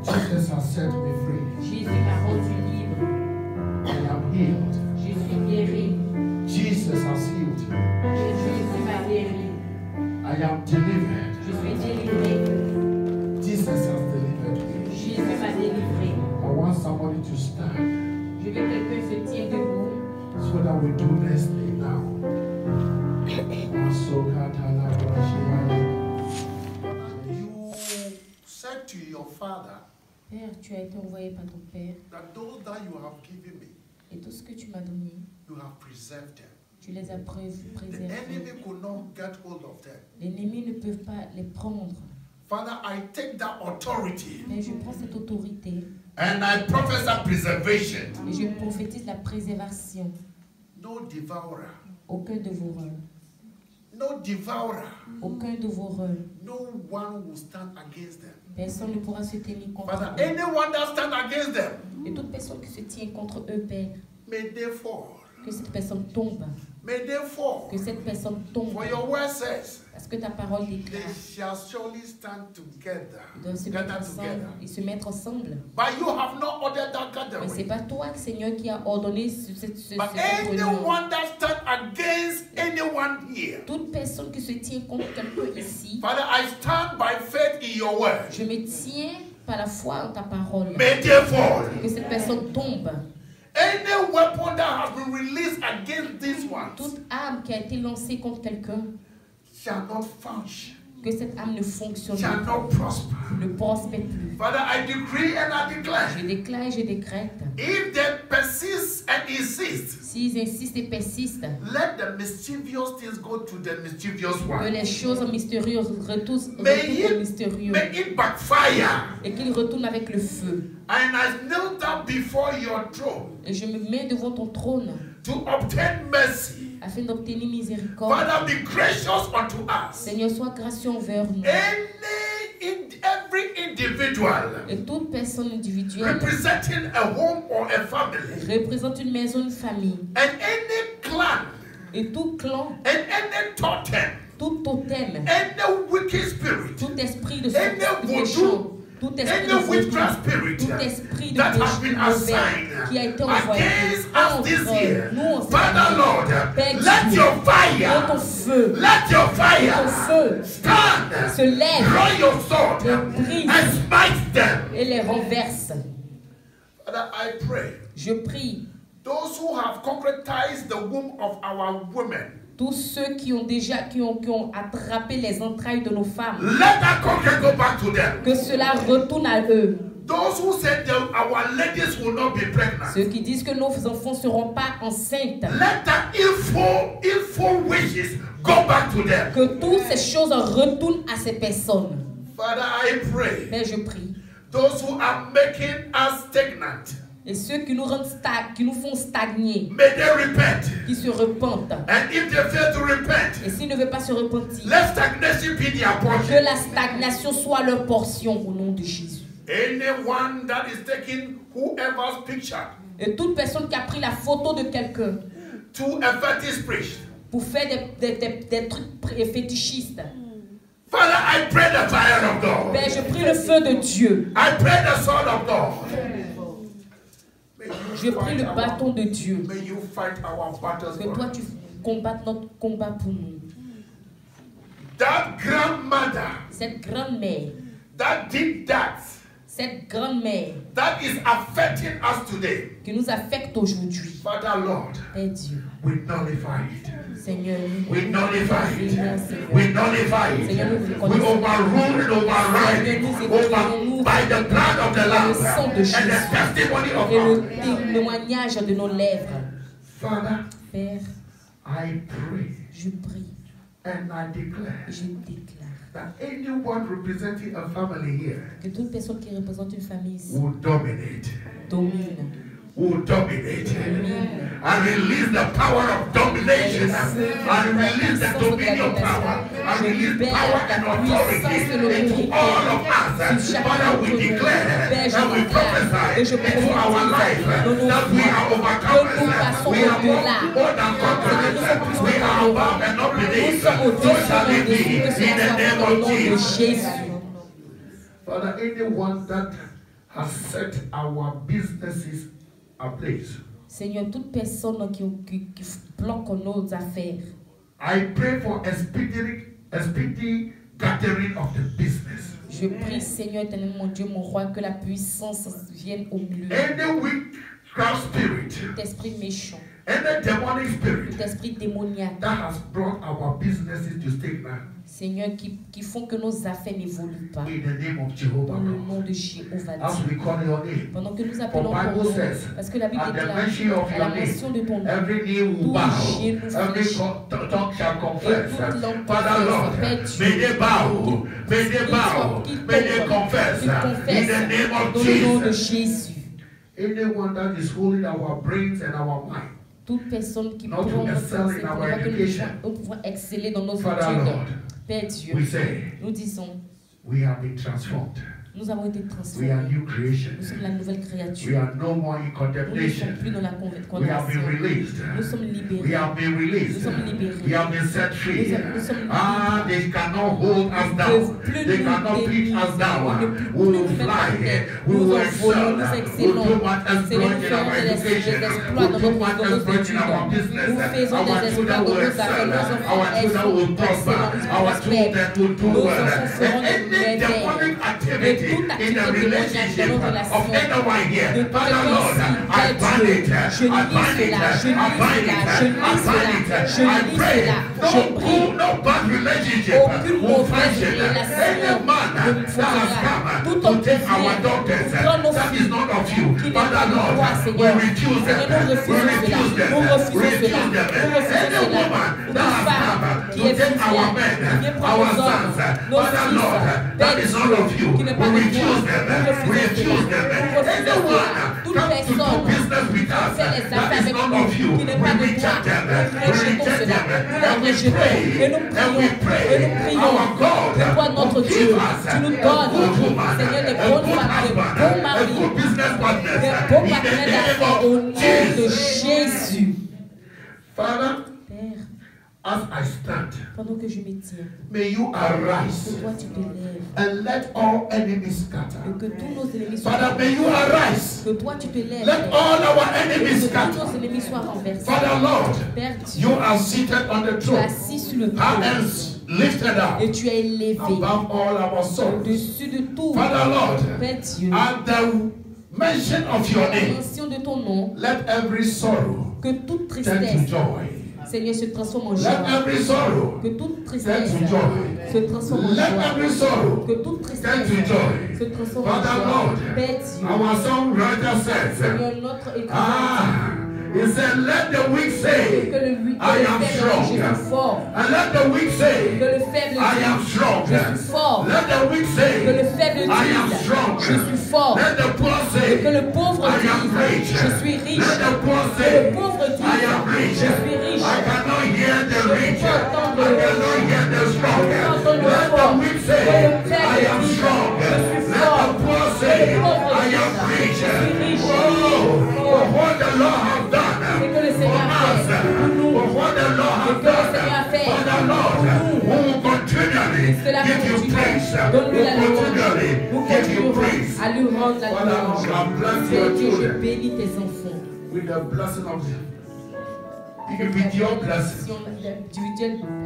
Speaker 3: Jesus has set me free.
Speaker 2: Jésus m'a rendu libre.
Speaker 3: I am healed.
Speaker 2: Je suis guéri.
Speaker 3: Jesus has healed me.
Speaker 2: Jésus m'a guéri.
Speaker 3: I am delivered.
Speaker 2: Je suis délivré.
Speaker 3: Jesus has delivered me.
Speaker 2: Jésus m'a délivré.
Speaker 3: I want somebody to stand
Speaker 2: Je veux que quelqu'un se tienne debout.
Speaker 3: so that we do this thing now. You said to your father
Speaker 2: Père, tu as été envoyé par ton Père.
Speaker 3: that those that you have given me,
Speaker 2: Et tout ce que tu m'as donné,
Speaker 3: you have preserved them.
Speaker 2: tu les as
Speaker 3: The
Speaker 2: préservés.
Speaker 3: enemy could not get hold of them.
Speaker 2: L'ennemi ne peut pas les prendre.
Speaker 3: Father, I take that authority
Speaker 2: Mais je prends cette autorité
Speaker 3: and I prophesy preservation.
Speaker 2: et je prophétise la préservation.
Speaker 3: No devourer,
Speaker 2: Aucun dévoreur,
Speaker 3: no devourer,
Speaker 2: aucun dévoreur,
Speaker 3: no one will stand against them.
Speaker 2: personne ne pourra se tenir contre
Speaker 3: Father,
Speaker 2: eux.
Speaker 3: anyone that stand against them,
Speaker 2: Et toute personne qui se tient contre eux, Père,
Speaker 3: may they fall.
Speaker 2: que cette personne tombe,
Speaker 3: May they fall.
Speaker 2: que cette personne tombe.
Speaker 3: For your word says,
Speaker 2: Parce que ta parole
Speaker 3: they
Speaker 2: déclare.
Speaker 3: shall surely stand together.
Speaker 2: Ils doivent se mettre
Speaker 3: Gather
Speaker 2: ensemble.
Speaker 3: together.
Speaker 2: Ils se mettre ensemble.
Speaker 3: But you have not ordered that
Speaker 2: Mais c'est
Speaker 3: gathering.
Speaker 2: pas toi, Seigneur, qui a ordonné cette
Speaker 3: But
Speaker 2: réunion.
Speaker 3: anyone that stand against anyone here,
Speaker 2: Toute personne qui se tient contre quelqu'un ici,
Speaker 3: Father, I stand by faith in your word.
Speaker 2: je me tiens par la foi en ta parole.
Speaker 3: May they fall.
Speaker 2: Que cette personne tombe.
Speaker 3: Any weapon that has been released against these ones
Speaker 2: Toute âme qui a été lancée contre quelqu'un,
Speaker 3: shall not function,
Speaker 2: que cette âme ne fonctionne
Speaker 3: shall
Speaker 2: pas,
Speaker 3: not prosper.
Speaker 2: ne prospère plus.
Speaker 3: Father, I decree and I declare,
Speaker 2: Je déclare et je décrète.
Speaker 3: if they persist and insist,
Speaker 2: S'ils insistent et persistent,
Speaker 3: let the mischievous things go to the mischievous
Speaker 2: que
Speaker 3: one.
Speaker 2: les choses mystérieuses retournent
Speaker 3: May
Speaker 2: au mystérieux
Speaker 3: may it backfire.
Speaker 2: et qu'ils retournent avec le feu.
Speaker 3: And I kneel down before your throne
Speaker 2: Et je me mets devant ton trône
Speaker 3: to obtain mercy.
Speaker 2: afin d'obtenir miséricorde.
Speaker 3: Father, be gracious unto us.
Speaker 2: Seigneur, sois gracieux envers nous.
Speaker 3: Every individual
Speaker 2: Et toute personne individuelle
Speaker 3: representing a home or a family,
Speaker 2: représente une maison, une famille.
Speaker 3: and any clan,
Speaker 2: Et tout clan,
Speaker 3: and any totem,
Speaker 2: tout totem,
Speaker 3: any wicked spirit,
Speaker 2: tout esprit de
Speaker 3: any
Speaker 2: méchant, tout esprit de
Speaker 3: any
Speaker 2: vaudou,
Speaker 3: witchcraft spirit
Speaker 2: tout esprit de
Speaker 3: that has
Speaker 2: péché
Speaker 3: been
Speaker 2: mauvais
Speaker 3: assigned
Speaker 2: qui a été envoyé
Speaker 3: against us this year.
Speaker 2: contre nous en cette
Speaker 3: Father
Speaker 2: année.
Speaker 3: Lord,
Speaker 2: Père
Speaker 3: let
Speaker 2: Dieu,
Speaker 3: your
Speaker 2: que ton
Speaker 3: fire,
Speaker 2: feu,
Speaker 3: let your
Speaker 2: que ton
Speaker 3: fire
Speaker 2: feu
Speaker 3: stand,
Speaker 2: se lève
Speaker 3: draw your sword
Speaker 2: et brise
Speaker 3: and smite them.
Speaker 2: et les renverse.
Speaker 3: Father, I pray,
Speaker 2: Je prie,
Speaker 3: those who have concretized the womb of our women,
Speaker 2: Tous ceux qui ont attrapé les entrailles de nos femmes,
Speaker 3: let that contract go back to them.
Speaker 2: que cela retourne à eux.
Speaker 3: Those who said that our ladies will not be pregnant,
Speaker 2: Ceux qui disent que nos enfants ne seront pas enceintes,
Speaker 3: let that evil wishes go back to them.
Speaker 2: que toutes ces choses retournent à ces personnes.
Speaker 3: Father, I pray,
Speaker 2: Mais je prie.
Speaker 3: those who are making us stagnant,
Speaker 2: Et ceux qui nous font stagner,
Speaker 3: may they repent.
Speaker 2: qui se repentent.
Speaker 3: And if they fail to repent,
Speaker 2: Et s'ils ne veulent pas se repentir,
Speaker 3: let stagnation be their
Speaker 2: que
Speaker 3: portion.
Speaker 2: la stagnation soit leur portion au nom de Jésus.
Speaker 3: Anyone that is taking whoever's picture
Speaker 2: Et toute personne qui a pris la photo de quelqu'un
Speaker 3: to a fetish priest,
Speaker 2: pour faire des trucs fétichistes,
Speaker 3: Father, I pray the fire of God.
Speaker 2: ben, je prie le feu de Dieu.
Speaker 3: I pray the sword of God. May you
Speaker 2: Je prie le
Speaker 3: fight
Speaker 2: bâton de Dieu.
Speaker 3: May you fight our battles
Speaker 2: Que
Speaker 3: for
Speaker 2: toi
Speaker 3: us.
Speaker 2: tu combattes notre combat pour nous.
Speaker 3: That grandmother
Speaker 2: Cette grand-mère,
Speaker 3: that did that,
Speaker 2: cette grand-mère
Speaker 3: that is affecting us today.
Speaker 2: qui nous affecte aujourd'hui.
Speaker 3: Father, Lord,
Speaker 2: Père Dieu,
Speaker 3: we nullify it.
Speaker 2: Seigneur,
Speaker 3: We nullify it.
Speaker 2: Seigneur,
Speaker 3: We nullify it. We overrule and override over by the blood of the Lamb and the testimony of
Speaker 2: et le
Speaker 3: God.
Speaker 2: témoignage de nos lèvres.
Speaker 3: Father,
Speaker 2: Père,
Speaker 3: I pray
Speaker 2: je prie,
Speaker 3: and I declare
Speaker 2: je déclare
Speaker 3: that anyone representing a family here
Speaker 2: que toute personne qui représente une famille ici
Speaker 3: will dominate.
Speaker 2: domine.
Speaker 3: Will dominate and release the power of domination and release the dominion power and release power and authority into all of us. Father, we declare and we prophesy into our life that we are overcomers, we are more than conquerors, we are above and not beneath. So shall it be in the name of Jesus. Father, anyone that has set our businesses ablaze,
Speaker 2: Seigneur, toute personne qui bloque nos affaires,
Speaker 3: I pray for a speedy gathering of the business.
Speaker 2: je prie, Seigneur éternel, mon Dieu, mon roi, que la puissance vienne au milieu.
Speaker 3: Any witchcraft spirit,
Speaker 2: Tout esprit méchant,
Speaker 3: any demonic spirit
Speaker 2: tout esprit démoniaque,
Speaker 3: that has brought our businesses to stagnant,
Speaker 2: Seigneur, qui font que nos affaires n'évoluent pas.
Speaker 3: in the name of Jehovah
Speaker 2: Dans le
Speaker 3: God,
Speaker 2: nom de Jéhovah.
Speaker 3: as we call your name,
Speaker 2: Pendant que nous
Speaker 3: for
Speaker 2: appelons ton
Speaker 3: Bible
Speaker 2: nom,
Speaker 3: says,
Speaker 2: parce que la Bible
Speaker 3: at the
Speaker 2: déclare,
Speaker 3: mention of
Speaker 2: à
Speaker 3: your
Speaker 2: la mention de
Speaker 3: name,
Speaker 2: ton nom,
Speaker 3: every knee will
Speaker 2: tout
Speaker 3: bow,
Speaker 2: genou
Speaker 3: every
Speaker 2: fléchit,
Speaker 3: tongue shall confess.
Speaker 2: et toute langue
Speaker 3: Father Lord,
Speaker 2: confesse.
Speaker 3: may they bow, may they bow, may they confess, in the name of
Speaker 2: dans le nom de
Speaker 3: Jesus.
Speaker 2: Jésus.
Speaker 3: Anyone that is holding our brains and our mind,
Speaker 2: Toute personne qui
Speaker 3: Not
Speaker 2: prend
Speaker 3: to
Speaker 2: notre
Speaker 3: excel
Speaker 2: pensée
Speaker 3: in
Speaker 2: pour
Speaker 3: our
Speaker 2: ne pas que
Speaker 3: education.
Speaker 2: nous pouvons exceller dans nos
Speaker 3: Father
Speaker 2: études.
Speaker 3: Lord,
Speaker 2: Père Dieu,
Speaker 3: we say,
Speaker 2: nous disons,
Speaker 3: we have been transformed.
Speaker 2: nous avons été
Speaker 3: We are
Speaker 2: transformés.
Speaker 3: new creation.
Speaker 2: Nous sommes la nouvelle
Speaker 3: We
Speaker 2: créature.
Speaker 3: are no more in
Speaker 2: Nous ne sommes
Speaker 3: condemnation.
Speaker 2: plus dans la
Speaker 3: We have been
Speaker 2: condamnation.
Speaker 3: released.
Speaker 2: Nous sommes
Speaker 3: We
Speaker 2: libérés.
Speaker 3: have been released.
Speaker 2: Nous sommes libérés.
Speaker 3: We have been set free.
Speaker 2: Nous sommes
Speaker 3: Ah,
Speaker 2: libérés.
Speaker 3: they cannot hold us
Speaker 2: Ils ne
Speaker 3: down.
Speaker 2: peuvent plus
Speaker 3: They
Speaker 2: nous
Speaker 3: cannot beat
Speaker 2: dénier.
Speaker 3: us
Speaker 2: Ils
Speaker 3: down.
Speaker 2: ne peuvent
Speaker 3: We
Speaker 2: plus
Speaker 3: will
Speaker 2: nous mettre
Speaker 3: fly.
Speaker 2: par terre.
Speaker 3: We
Speaker 2: Nous
Speaker 3: will
Speaker 2: envolons, nous
Speaker 3: excel. We'll
Speaker 2: excellons.
Speaker 3: do much
Speaker 2: Seigneur,
Speaker 3: exploit
Speaker 2: nous
Speaker 3: in
Speaker 2: faisons
Speaker 3: our
Speaker 2: des
Speaker 3: education.
Speaker 2: exploits
Speaker 3: We'll
Speaker 2: dans
Speaker 3: do
Speaker 2: nos
Speaker 3: much exploit in
Speaker 2: études.
Speaker 3: our business.
Speaker 2: Nous faisons
Speaker 3: Our
Speaker 2: des exploits
Speaker 3: children
Speaker 2: dans
Speaker 3: will
Speaker 2: nos affaires.
Speaker 3: excel.
Speaker 2: Nos enfants
Speaker 3: Our children will prosper. Our children will do
Speaker 2: Nos
Speaker 3: well.
Speaker 2: enfants feront
Speaker 3: And
Speaker 2: de
Speaker 3: any demonic
Speaker 2: merveilles.
Speaker 3: activity
Speaker 2: Et toute
Speaker 3: in the
Speaker 2: activité
Speaker 3: relationship
Speaker 2: dans nos relations,
Speaker 3: of anyone here,
Speaker 2: de
Speaker 3: Father Lord, I bind it.
Speaker 2: je
Speaker 3: I bind
Speaker 2: lis
Speaker 3: it.
Speaker 2: cela, je
Speaker 3: I bind
Speaker 2: lis
Speaker 3: it.
Speaker 2: cela,
Speaker 3: I bind it.
Speaker 2: je
Speaker 3: I
Speaker 2: lis
Speaker 3: pray.
Speaker 2: cela, je prie.
Speaker 3: No bad relationship
Speaker 2: Aucune
Speaker 3: will
Speaker 2: mauvaise
Speaker 3: function.
Speaker 2: relation
Speaker 3: Any man
Speaker 2: ne
Speaker 3: that has come
Speaker 2: Tout
Speaker 3: to
Speaker 2: homme
Speaker 3: take
Speaker 2: qui
Speaker 3: our
Speaker 2: vient
Speaker 3: daughters,
Speaker 2: pour prendre nos
Speaker 3: that is not of you.
Speaker 2: qui n'est
Speaker 3: Father
Speaker 2: pas de
Speaker 3: Lord,
Speaker 2: toi,
Speaker 3: we
Speaker 2: Seigneur.
Speaker 3: refuse them.
Speaker 2: Seigneur, nous
Speaker 3: We
Speaker 2: refusons
Speaker 3: refuse
Speaker 2: cela.
Speaker 3: them.
Speaker 2: Nous refusons
Speaker 3: We
Speaker 2: cela.
Speaker 3: refuse them.
Speaker 2: Nous refusons
Speaker 3: Any
Speaker 2: cela.
Speaker 3: woman
Speaker 2: Une
Speaker 3: that has
Speaker 2: femme
Speaker 3: come
Speaker 2: qui
Speaker 3: to
Speaker 2: est
Speaker 3: take our
Speaker 2: fidèle,
Speaker 3: men,
Speaker 2: qui vient prendre
Speaker 3: our
Speaker 2: nos hommes,
Speaker 3: sons,
Speaker 2: nos
Speaker 3: Father
Speaker 2: fils,
Speaker 3: Lord, that
Speaker 2: Père
Speaker 3: is not
Speaker 2: Dieu,
Speaker 3: of you.
Speaker 2: qui n'est
Speaker 3: We
Speaker 2: pas de toi.
Speaker 3: refuse them.
Speaker 2: Nous
Speaker 3: We
Speaker 2: refusons
Speaker 3: refuse
Speaker 2: cela.
Speaker 3: them.
Speaker 2: Nous refusons
Speaker 3: Anyone
Speaker 2: cela. Toute
Speaker 3: come to do
Speaker 2: personne
Speaker 3: business with us,
Speaker 2: fait les
Speaker 3: that
Speaker 2: affaires
Speaker 3: is
Speaker 2: avec
Speaker 3: not
Speaker 2: nous,
Speaker 3: of you.
Speaker 2: qui n'est
Speaker 3: We
Speaker 2: pas de toi.
Speaker 3: reject them.
Speaker 2: Nous
Speaker 3: We
Speaker 2: rejetons
Speaker 3: reject
Speaker 2: cela.
Speaker 3: them.
Speaker 2: Nous la
Speaker 3: And we
Speaker 2: rejetons.
Speaker 3: pray.
Speaker 2: Et nous
Speaker 3: And we
Speaker 2: prions.
Speaker 3: pray.
Speaker 2: Et nous prions.
Speaker 3: Our God
Speaker 2: Que toi, notre
Speaker 3: will
Speaker 2: Dieu,
Speaker 3: give us
Speaker 2: tu nous
Speaker 3: a
Speaker 2: donnes,
Speaker 3: good woman,
Speaker 2: Seigneur, des
Speaker 3: a
Speaker 2: bonnes
Speaker 3: good
Speaker 2: femmes, des
Speaker 3: husband,
Speaker 2: bons
Speaker 3: a
Speaker 2: maris,
Speaker 3: good business partners.
Speaker 2: des bons
Speaker 3: In the
Speaker 2: partenaires
Speaker 3: name
Speaker 2: d'affaires au
Speaker 3: of
Speaker 2: nom de
Speaker 3: Jesus.
Speaker 2: Jésus.
Speaker 3: Father,
Speaker 2: Père,
Speaker 3: as I stand,
Speaker 2: pendant que je me tiens,
Speaker 3: may you
Speaker 2: que
Speaker 3: arise
Speaker 2: toi tu te lèves,
Speaker 3: and let all enemies scatter.
Speaker 2: et que tous nos ennemis soient
Speaker 3: Father, may you arise.
Speaker 2: que toi tu te lèves,
Speaker 3: Let all our
Speaker 2: et
Speaker 3: enemies
Speaker 2: que tous
Speaker 3: scatter.
Speaker 2: nos ennemis soient renversés.
Speaker 3: Father, Lord,
Speaker 2: Père Dieu,
Speaker 3: you are seated on the
Speaker 2: tu es
Speaker 3: throne.
Speaker 2: assis sur le
Speaker 3: Our
Speaker 2: trône
Speaker 3: hands lifted up
Speaker 2: et tu es élevé
Speaker 3: above all our souls.
Speaker 2: au-dessus de tout.
Speaker 3: Father, Lord,
Speaker 2: Père Dieu,
Speaker 3: at the mention of your
Speaker 2: la
Speaker 3: name,
Speaker 2: mention de ton nom,
Speaker 3: let every sorrow
Speaker 2: que toute
Speaker 3: turn to
Speaker 2: tristesse
Speaker 3: joy.
Speaker 2: Seigneur, se transforme en
Speaker 3: Let
Speaker 2: joie.
Speaker 3: every sorrow
Speaker 2: Que toute
Speaker 3: turn
Speaker 2: tristesse
Speaker 3: to joy.
Speaker 2: se transforme en
Speaker 3: Let
Speaker 2: joie.
Speaker 3: every sorrow
Speaker 2: Que toute
Speaker 3: turn
Speaker 2: tristesse
Speaker 3: to joy.
Speaker 2: se transforme en
Speaker 3: Father
Speaker 2: joie.
Speaker 3: Lord,
Speaker 2: Père Dieu,
Speaker 3: our songwriter says,
Speaker 2: Seigneur, notre écrivain
Speaker 3: he said, let the weak say,
Speaker 2: que le
Speaker 3: I am
Speaker 2: faible
Speaker 3: strong.
Speaker 2: dit, je suis fort.
Speaker 3: And let the weak
Speaker 2: Que
Speaker 3: say,
Speaker 2: le faible
Speaker 3: I am
Speaker 2: dit,
Speaker 3: strong.
Speaker 2: je suis fort.
Speaker 3: Let the weak say,
Speaker 2: Que le faible
Speaker 3: I am
Speaker 2: dise,
Speaker 3: strong.
Speaker 2: je suis fort.
Speaker 3: Let the poor say,
Speaker 2: Que le pauvre
Speaker 3: I am
Speaker 2: dise,
Speaker 3: rich.
Speaker 2: je suis riche.
Speaker 3: Let the poor
Speaker 2: Que
Speaker 3: say,
Speaker 2: le pauvre
Speaker 3: I am
Speaker 2: dise,
Speaker 3: rich.
Speaker 2: je suis riche.
Speaker 3: I cannot hear the rich. I
Speaker 2: entendre
Speaker 3: cannot hear the strong.
Speaker 2: Je peux entendre le
Speaker 3: Let the
Speaker 2: fort.
Speaker 3: weak say,
Speaker 2: Que le faible
Speaker 3: I am
Speaker 2: dise,
Speaker 3: strong.
Speaker 2: je suis
Speaker 3: Let
Speaker 2: fort.
Speaker 3: the poor
Speaker 2: Que
Speaker 3: say,
Speaker 2: le pauvre
Speaker 3: I
Speaker 2: dise,
Speaker 3: am rich.
Speaker 2: je suis riche.
Speaker 3: Oh, for what the Lord has done
Speaker 2: C'est que le
Speaker 3: for
Speaker 2: Seigneur a
Speaker 3: us,
Speaker 2: fait pour nous.
Speaker 3: for what the Lord has
Speaker 2: C'est que le
Speaker 3: done
Speaker 2: Seigneur a fait
Speaker 3: for the Lord, who will continually
Speaker 2: Cela
Speaker 3: give you
Speaker 2: continue.
Speaker 3: praise, who
Speaker 2: Donne-lui la
Speaker 3: will
Speaker 2: louange.
Speaker 3: continually
Speaker 2: Nous
Speaker 3: give you
Speaker 2: continuerons
Speaker 3: praise.
Speaker 2: à lui rendre la
Speaker 3: Father,
Speaker 2: louange.
Speaker 3: God bless
Speaker 2: Seigneur
Speaker 3: your
Speaker 2: Dieu, je
Speaker 3: children
Speaker 2: bénis tes enfants.
Speaker 3: with the blessing of individual blessing,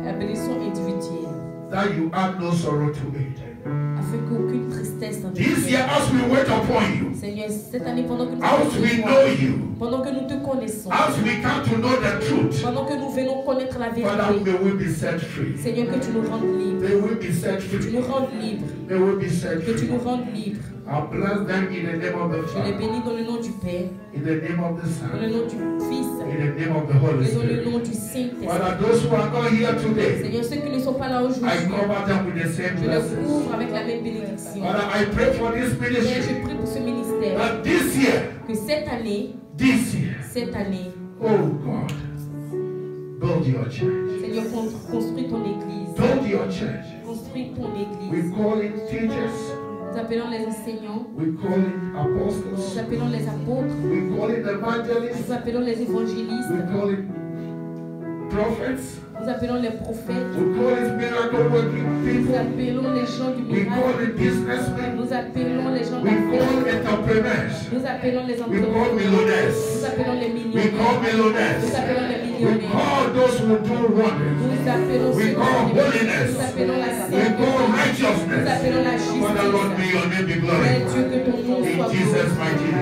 Speaker 2: La bénédiction individuelle.
Speaker 3: that you add no sorrow to it.
Speaker 2: Afin qu'aucune tristesse n'en
Speaker 3: This year, as we wait upon you,
Speaker 2: Seigneur, cette année, pendant que nous
Speaker 3: as we know you,
Speaker 2: pendant que nous te connaissons,
Speaker 3: as we come to know the truth,
Speaker 2: pendant que nous venons connaître la
Speaker 3: Father,
Speaker 2: vérité,
Speaker 3: may we be set free.
Speaker 2: Seigneur, que tu nous rendes libres.
Speaker 3: May we be set
Speaker 2: Que tu
Speaker 3: free.
Speaker 2: nous rendes libres.
Speaker 3: May we be set
Speaker 2: Que tu nous
Speaker 3: free.
Speaker 2: rendes libres.
Speaker 3: I bless them in the name of the
Speaker 2: Je les
Speaker 3: Father,
Speaker 2: bénis dans le nom du Père,
Speaker 3: in the name of the
Speaker 2: dans le
Speaker 3: Son,
Speaker 2: nom du Fils
Speaker 3: in the name of the Holy
Speaker 2: et dans le
Speaker 3: Spirit.
Speaker 2: nom du Saint-Esprit.
Speaker 3: Father, those who are not here today,
Speaker 2: Seigneur, ceux qui ne sont pas là
Speaker 3: I
Speaker 2: aujourd'hui,
Speaker 3: cover them with the same
Speaker 2: je les
Speaker 3: blessings.
Speaker 2: couvre avec la même bénédiction.
Speaker 3: Father, I pray for this
Speaker 2: Seigneur,
Speaker 3: ministry,
Speaker 2: je prie pour ce ministère,
Speaker 3: that this year,
Speaker 2: que cette année,
Speaker 3: oh God, build your church.
Speaker 2: Seigneur, construis ton église.
Speaker 3: Build your church.
Speaker 2: Construis ton
Speaker 3: We
Speaker 2: église.
Speaker 3: call it teachers.
Speaker 2: Nous appelons les enseignants,
Speaker 3: We call it
Speaker 2: nous
Speaker 3: apostles.
Speaker 2: appelons les apôtres,
Speaker 3: We call it evangelists.
Speaker 2: nous appelons les évangélistes,
Speaker 3: We call it prophets.
Speaker 2: nous appelons les prophètes,
Speaker 3: We call it miracle working
Speaker 2: nous
Speaker 3: people.
Speaker 2: appelons les gens du
Speaker 3: We call
Speaker 2: miracle,
Speaker 3: it businessmen.
Speaker 2: nous appelons les gens
Speaker 3: We
Speaker 2: d'affaires,
Speaker 3: call entrepreneurs.
Speaker 2: nous appelons les
Speaker 3: We call
Speaker 2: entrepreneurs, nous
Speaker 3: millionaires.
Speaker 2: appelons les
Speaker 3: We
Speaker 2: millionnaires,
Speaker 3: call millionaires.
Speaker 2: nous appelons les
Speaker 3: We
Speaker 2: millionnaires,
Speaker 3: call those who do wonders.
Speaker 2: nous appelons
Speaker 3: We
Speaker 2: ceux
Speaker 3: call
Speaker 2: qui
Speaker 3: holiness.
Speaker 2: nous appelons la
Speaker 3: We
Speaker 2: sainteté,
Speaker 3: call
Speaker 2: nous
Speaker 3: righteousness.
Speaker 2: appelons la
Speaker 3: Father Lord, may
Speaker 2: justice.
Speaker 3: your name be
Speaker 2: Père
Speaker 3: glorified.
Speaker 2: Dieu, que ton nom
Speaker 3: In
Speaker 2: soit
Speaker 3: Jesus'
Speaker 2: glorifié.
Speaker 3: mighty
Speaker 1: You
Speaker 3: name.